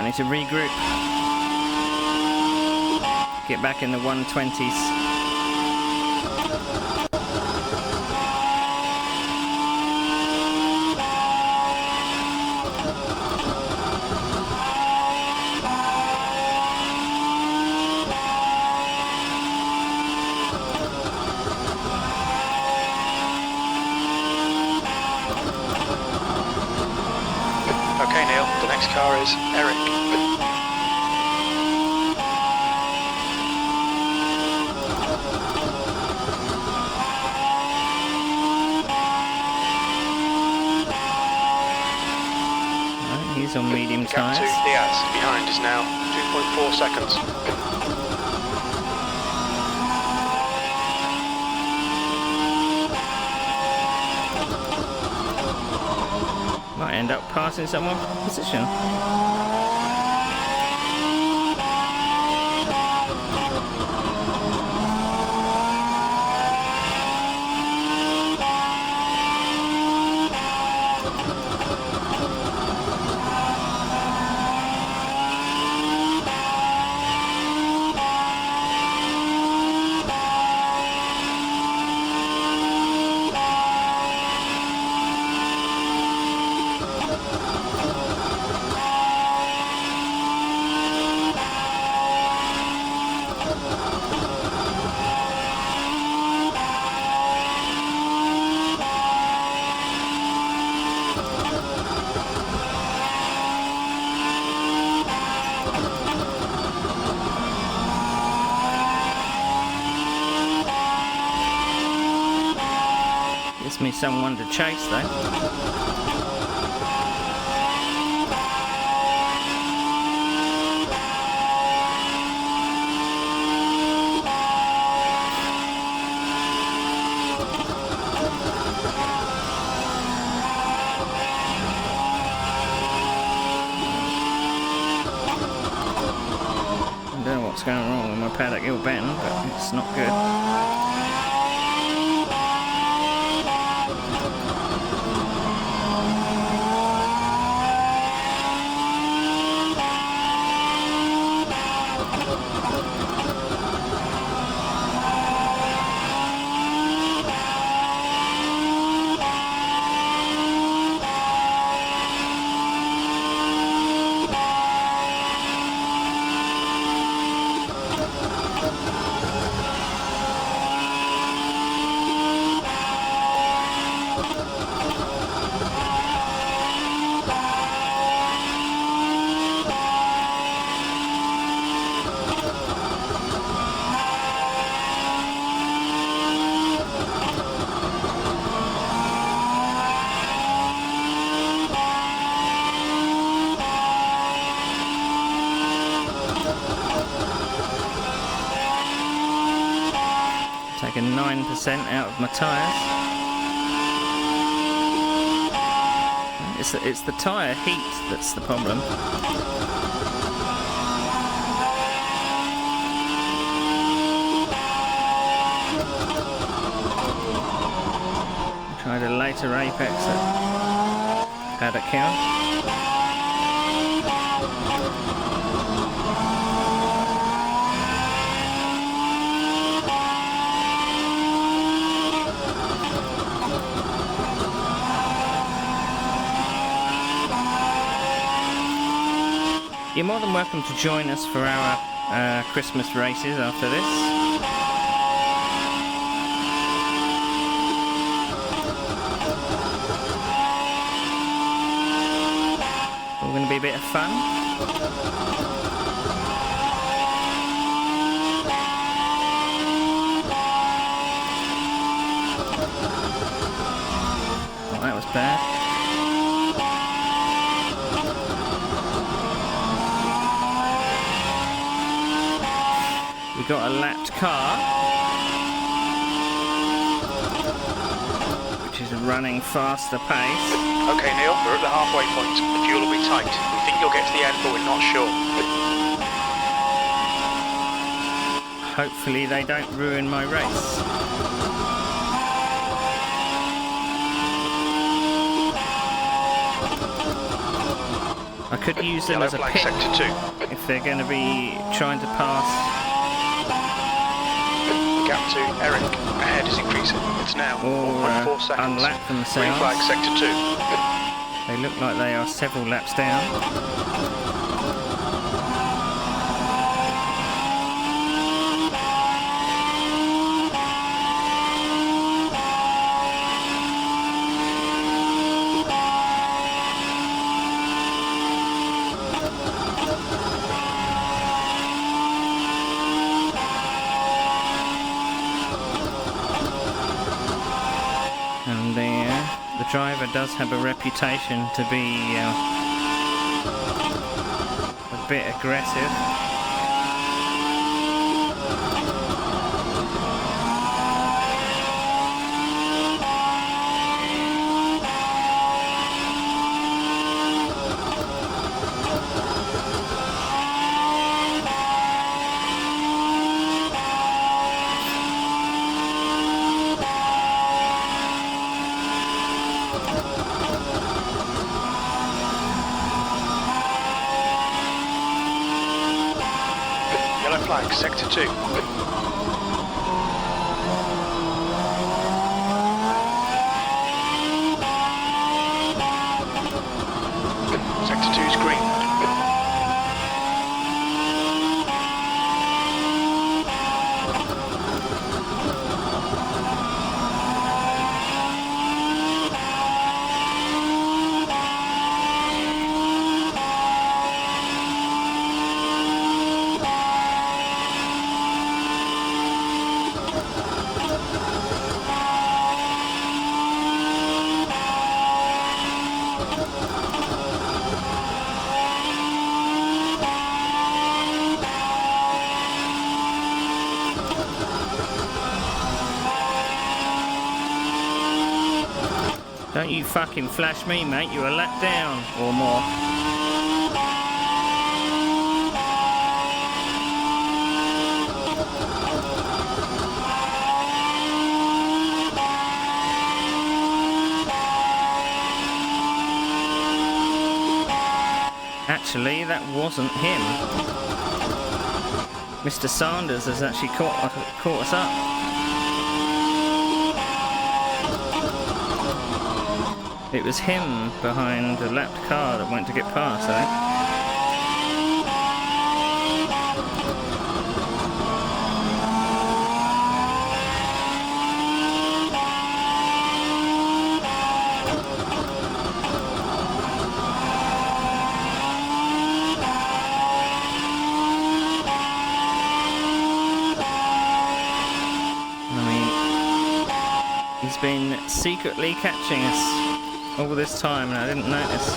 Speaker 2: need to regroup. Get back in the 120s.
Speaker 1: Okay, Neil, the next car is Eric.
Speaker 2: He's on medium
Speaker 1: The gap
Speaker 2: tyres.
Speaker 1: to Diaz behind is now 2.4 seconds.
Speaker 2: Might end up passing someone's position. Gives me someone to chase though. I don't know what's going wrong with my paddock hill bend, but it's not good. Taking 9% out of my tyres. It's the tyre heat that's the problem. Tried a later apex at Paddock Hill. You're more than welcome to join us for our Christmas races after this. All going to be a bit of fun. Oh, that was bad. We got a lapped car, which is running faster pace.
Speaker 1: Okay, Neil, we're at the halfway point. The fuel will be tight. We think you'll get to the end, but we're not sure.
Speaker 2: Hopefully they don't ruin my race. I could use them
Speaker 1: Yellow
Speaker 2: as a
Speaker 1: flag
Speaker 2: pit
Speaker 1: sector 2.
Speaker 2: if they're going to be trying to pass.
Speaker 1: The gap to Eric ahead is increasing. It's now
Speaker 2: Or
Speaker 1: 1.4 seconds.
Speaker 2: unlap
Speaker 1: Green
Speaker 2: themselves.
Speaker 1: flag sector 2.
Speaker 2: They look like they are several laps down. And the driver does have a reputation to be a bit aggressive.
Speaker 1: Yellow flag sector 2. Sector 2 is green.
Speaker 2: Don't you fucking flash me, mate. You're a lap down or more. Actually, that wasn't him. Mr. Sanders has actually caught us up. It was him behind the lapped car that went to get past, I think. He's been secretly catching us all this time and I didn't notice.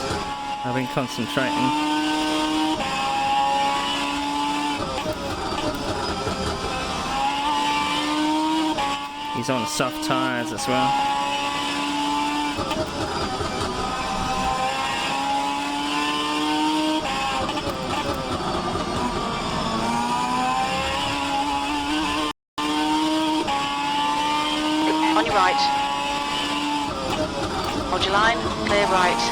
Speaker 2: I've been concentrating. He's on soft tyres as well.
Speaker 3: On your right. Hold your line, clear right.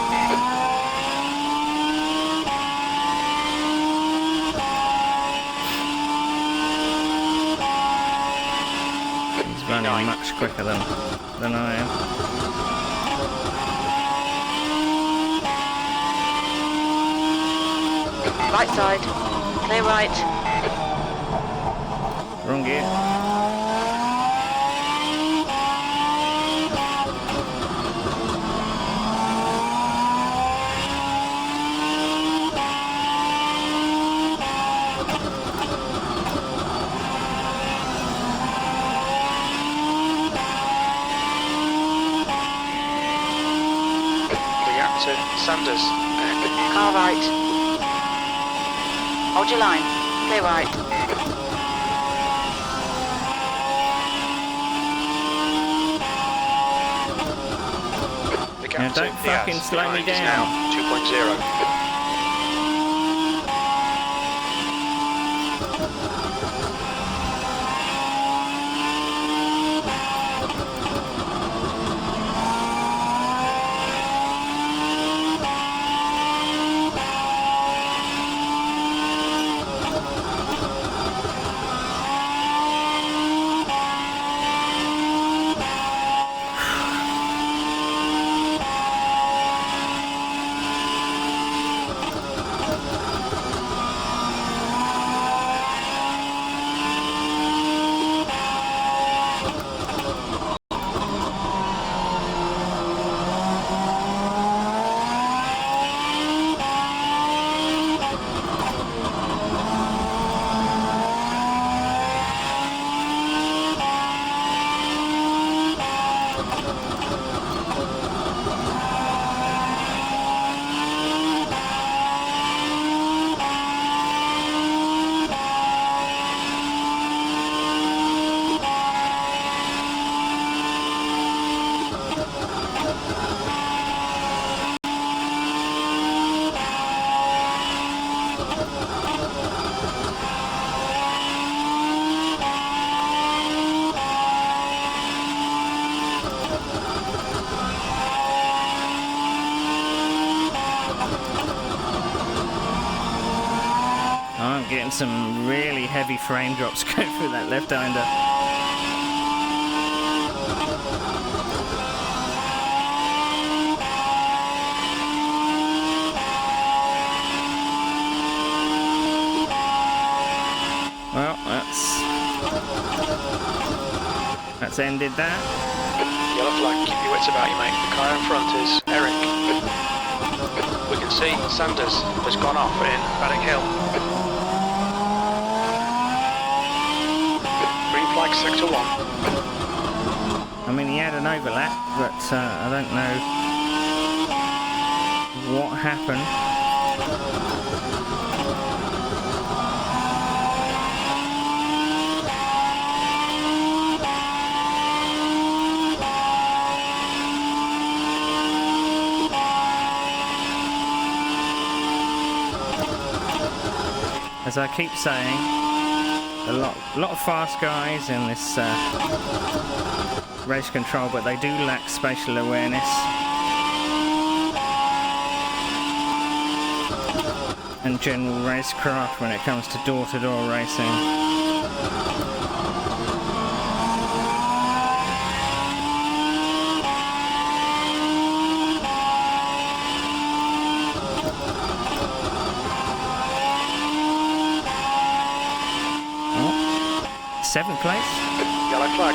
Speaker 2: He's running much quicker than I am.
Speaker 3: Right side, clear right.
Speaker 2: Wrong gear.
Speaker 1: Sanders.
Speaker 3: Car right. Hold your line. Clear right.
Speaker 2: Now don't fucking slow me down.
Speaker 1: 2.0.
Speaker 2: getting some really heavy frame drops going through that left-hander. Well, that's ended that.
Speaker 1: Yellow flag, keep your wits about you, mate. The car in front is Eric. We can see Sanders has gone off in Paddock Hill. Green flag, sector 1.
Speaker 2: I mean, he had an overlap, but I don't know what happened. As I keep saying, a lot of fast guys in this race control, but they do lack spatial awareness and general racecraft when it comes to door-to-door racing. Seventh place.
Speaker 1: Yellow flag.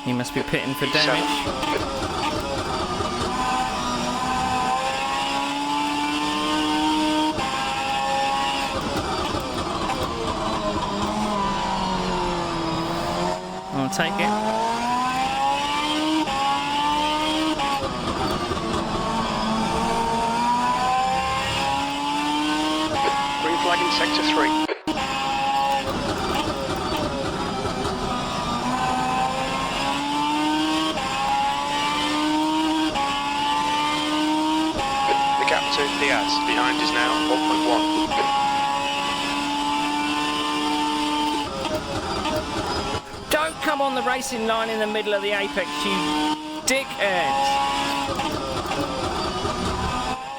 Speaker 2: He must be pitting for damage. I'll take it.
Speaker 1: Green flag in sector 3. Diaz behind is now 1.1.
Speaker 2: Don't come on the racing line in the middle of the apex, you dickheads!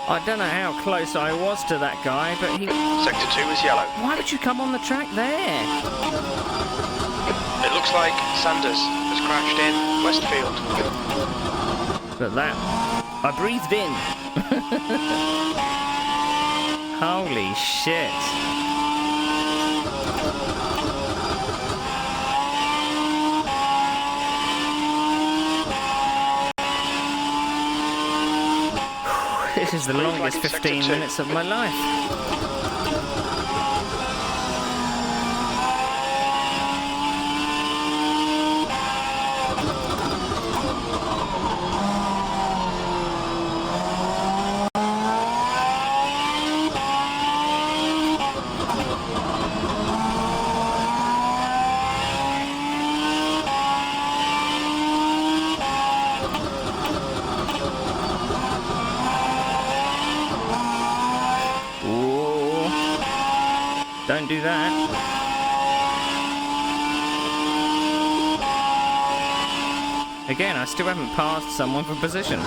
Speaker 2: I don't know how close I was to that guy, but he...
Speaker 1: Sector 2 is yellow.
Speaker 2: Why would you come on the track there?
Speaker 1: It looks like Sanders has crashed in Westfield.
Speaker 2: But that... I breathed in. Holy shit. This is the longest 15 minutes of my life. Don't do that. Again, I still haven't passed someone for position.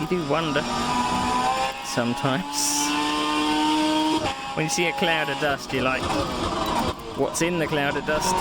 Speaker 2: Do wonder sometimes when you see a cloud of dust, you're like, what's in the cloud of dust?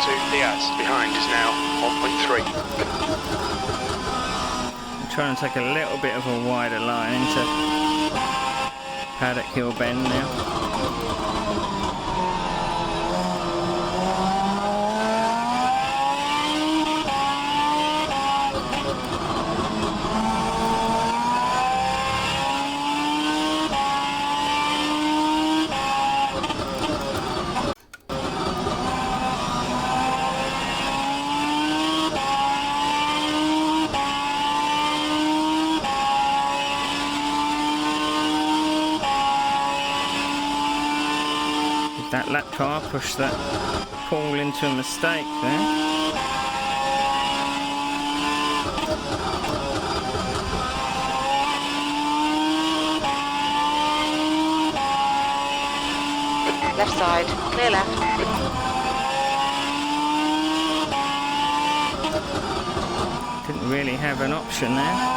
Speaker 1: 2, Diaz. Behind is now 1.3.
Speaker 2: I'm trying to take a little bit of a wider line into Paddock Hill Bend now. That lap car pushed that Paul into a mistake there.
Speaker 3: Left side, clear left.
Speaker 2: Didn't really have an option there.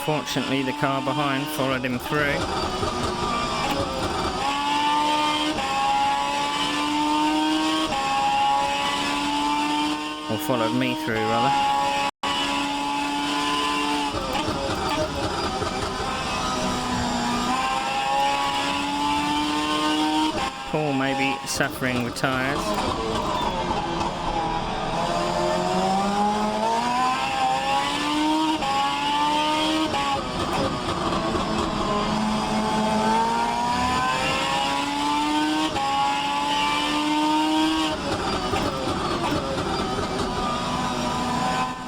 Speaker 2: Unfortunately, the car behind followed him through. Or followed me through, rather. Paul may be suffering with tyres.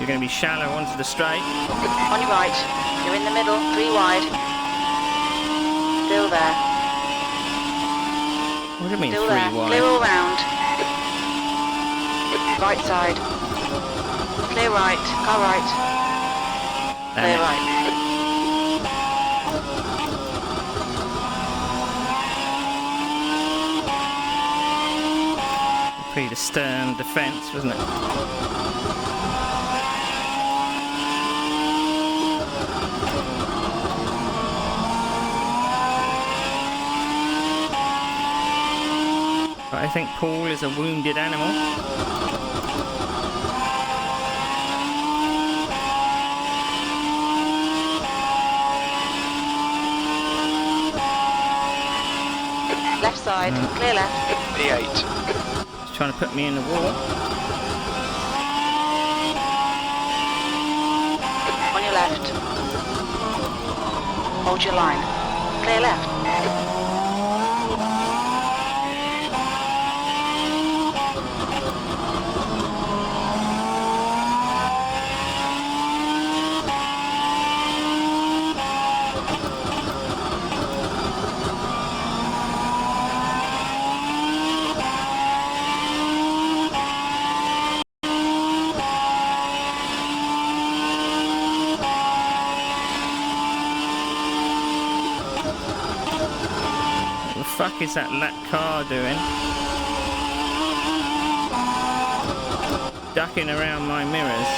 Speaker 2: Going to be shallow onto the straight.
Speaker 3: On your right, you're in the middle, 3 wide. Still there.
Speaker 2: What do you mean
Speaker 3: Still
Speaker 2: 3
Speaker 3: there.
Speaker 2: wide?
Speaker 3: Clear all round. Right side. Clear right. Car right. Clear right.
Speaker 2: Pretty stern defence, wasn't it? But I think Paul is a wounded animal.
Speaker 3: Left side, clear left.
Speaker 1: P8.
Speaker 2: He's trying to put me in the wall.
Speaker 3: On your left. Hold your line. Clear left.
Speaker 2: What the fuck is that lap car doing? Ducking around my mirrors.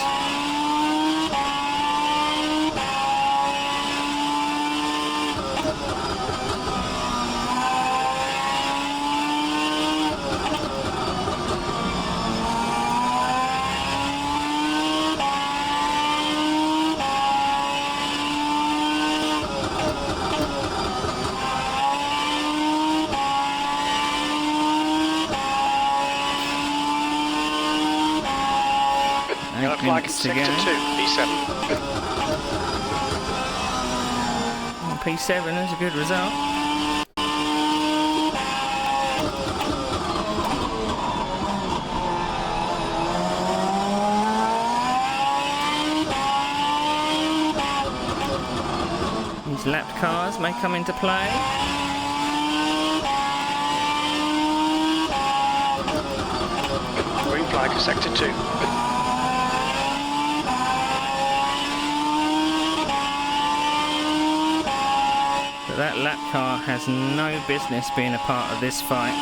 Speaker 1: Yellow flag in sector 2, P7.
Speaker 2: P7 is a good result. These lapped cars may come into play.
Speaker 1: Green flag, sector 2.
Speaker 2: But that lap car has no business being a part of this fight.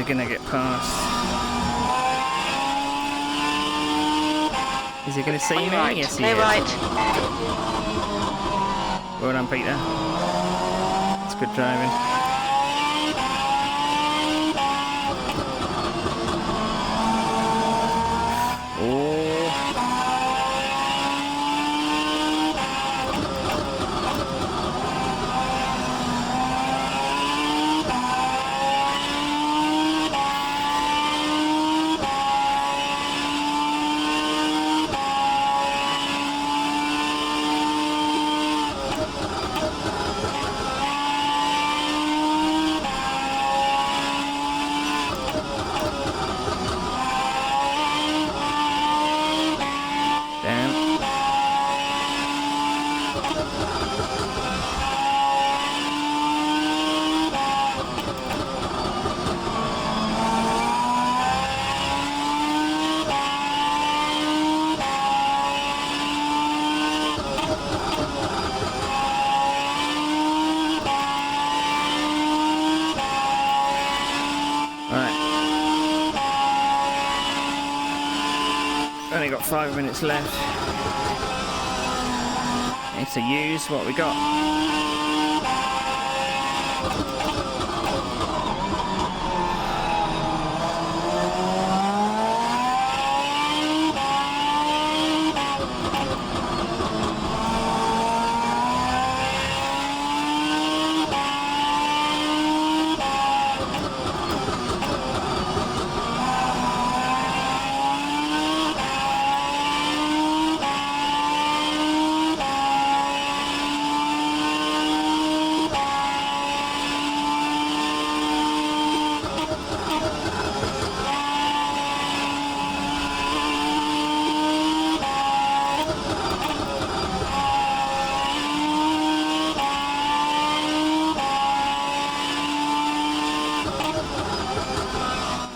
Speaker 2: gonna get past. Is he gonna see me?
Speaker 3: Right.
Speaker 2: Yes, he
Speaker 3: Clear
Speaker 2: is.
Speaker 3: right.
Speaker 2: Well done, Peter. That's good driving. Oh. Only got 5 minutes left. Need to use what we got.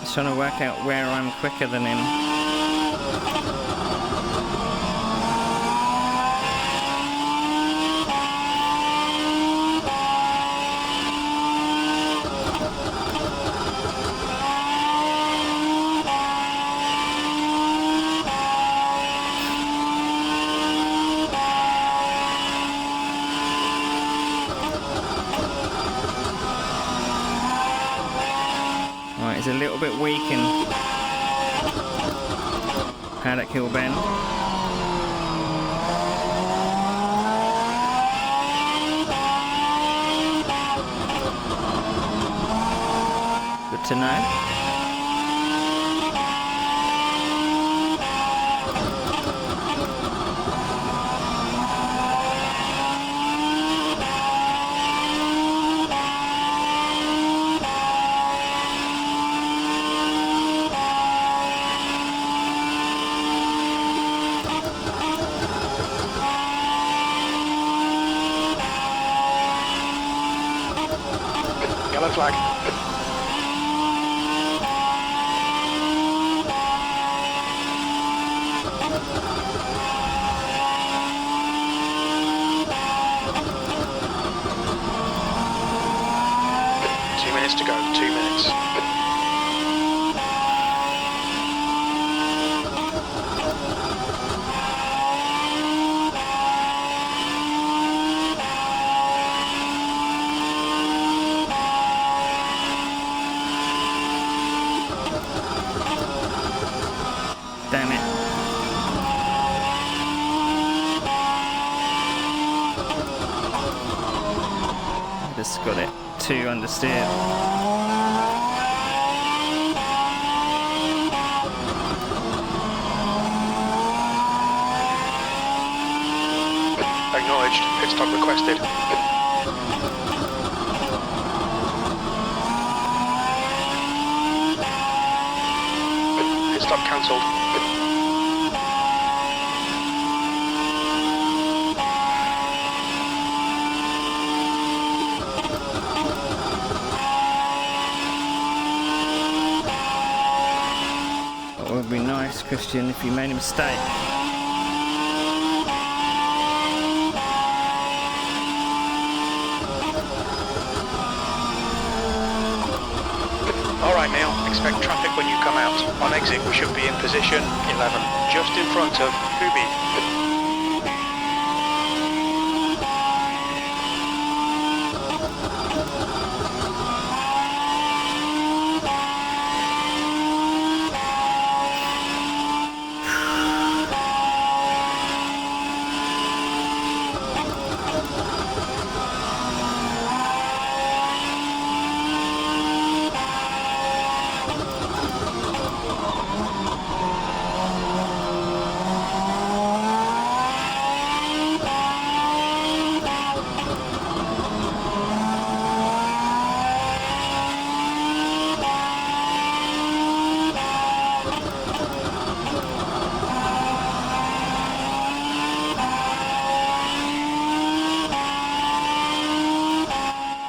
Speaker 2: Just trying to work out where I'm quicker than him. He's a little bit weak in Paddock Hill Bend. Good to know.
Speaker 1: Yellow flag. To go, 2 minutes.
Speaker 2: Damn it. I just got it too understeered.
Speaker 1: Acknowledged. Pit stop requested. Pit stop cancelled.
Speaker 2: It would be nice, Christian, if you made a mistake.
Speaker 1: All right, Neil. expect traffic when you come out. On exit, we should be in position 11, just in front of Kubi.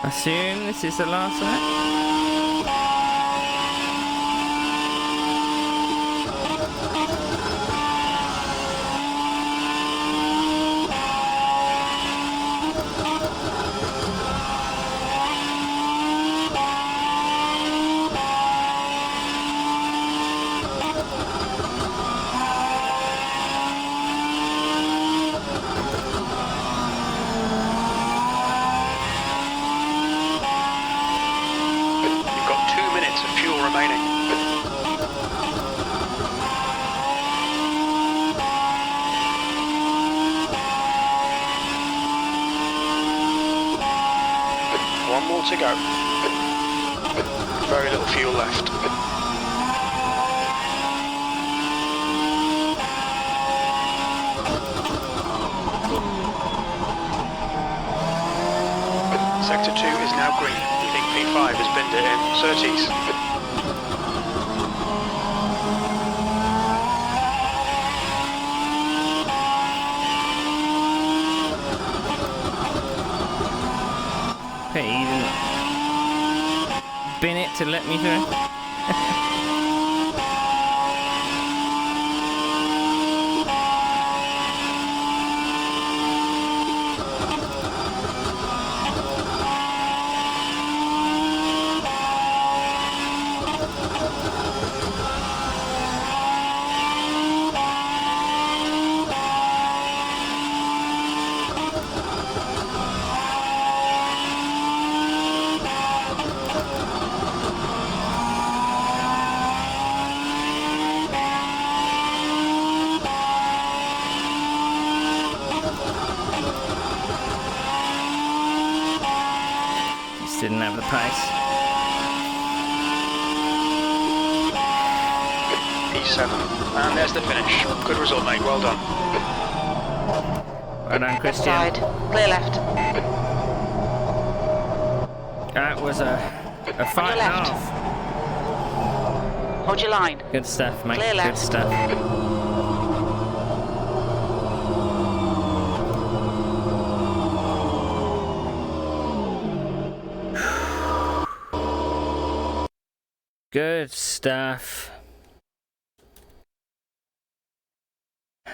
Speaker 2: Assume this is the last lap.
Speaker 1: Remaining. One more to go. Very little fuel left. Sector 2 is now green. We think P5 has binned it in 30s.
Speaker 2: Pity you didn't bin it to let me through. Didn't have the pace.
Speaker 1: P7, and there's the finish. Good result, mate. Well done.
Speaker 2: Well done, Christian.
Speaker 3: Side, clear left.
Speaker 2: That was a fight and a
Speaker 3: left.
Speaker 2: half.
Speaker 3: Hold your line.
Speaker 2: Good stuff, mate.
Speaker 3: Clear
Speaker 2: Good
Speaker 3: left.
Speaker 2: stuff. Good stuff. I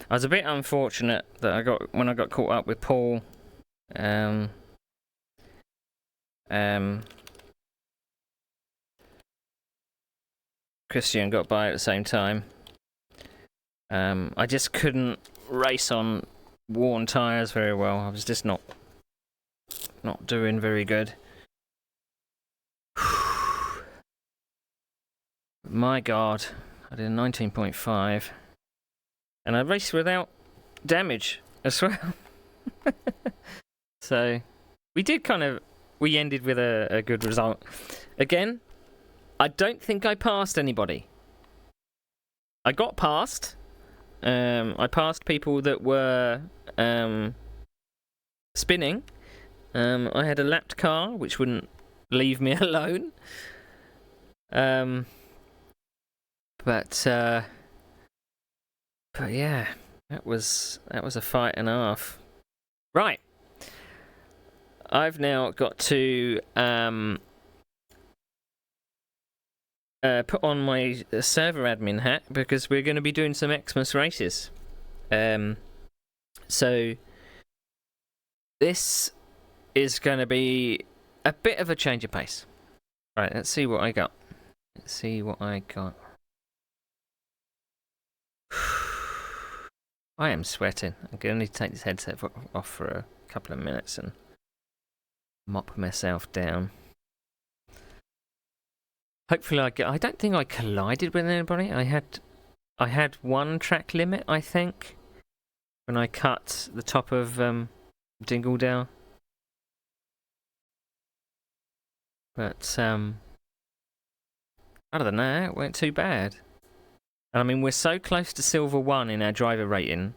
Speaker 2: was a bit unfortunate that when I got caught up with Paul. Christian got by at the same time. I just couldn't race on worn tyres very well. I was just not doing very good. My God, I did a 19.5, and I raced without damage as well. So we ended with a good result. Again, I don't think I passed anybody. I got past. I passed people that were spinning. I had a lapped car which wouldn't leave me alone. But yeah, that was a fight and a half. Right, I've now got to put on my server admin hat because we're going to be doing some Xmas races. So this is going to be a bit of a change of pace. Right, let's see what I got. Let's see what I got. I am sweating. I'm going to need to take this headset off for a couple of minutes and mop myself down. Hopefully I don't think I collided with anybody. I had one track limit, I think, when I cut the top of Dingledale. But other than that, it weren't too bad. And I mean, we're so close to Silver 1 in our driver rating.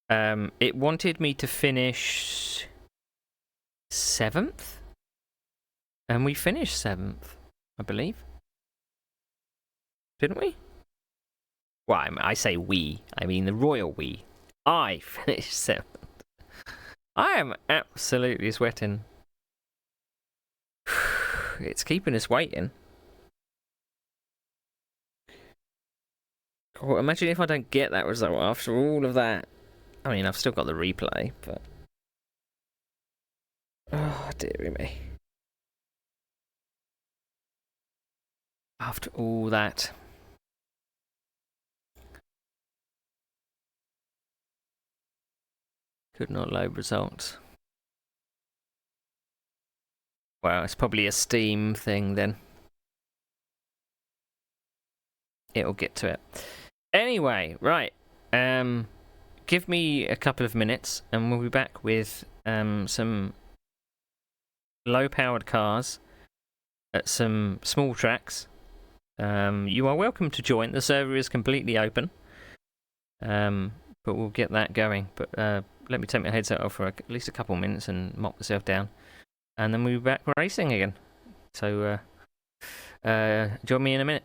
Speaker 2: It wanted me to finish 7th? And we finished 7th, I believe. Didn't we? Well, I say we. I mean the royal we. I finished 7th. I am absolutely sweating. It's keeping us waiting. Oh, imagine if I don't get that result after all of that. I mean, I've still got the replay, but... Oh, dearie me. After all that... Could not load results. Well, it's probably a Steam thing then. It'll get to it. Anyway, right. Give me a couple of minutes and we'll be back with some low-powered cars at some small tracks. You are welcome to join. The server is completely open. But we'll get that going. But let me take my headset off for at least a couple of minutes and mop myself down. And then we'll be back racing again. So join me in a minute.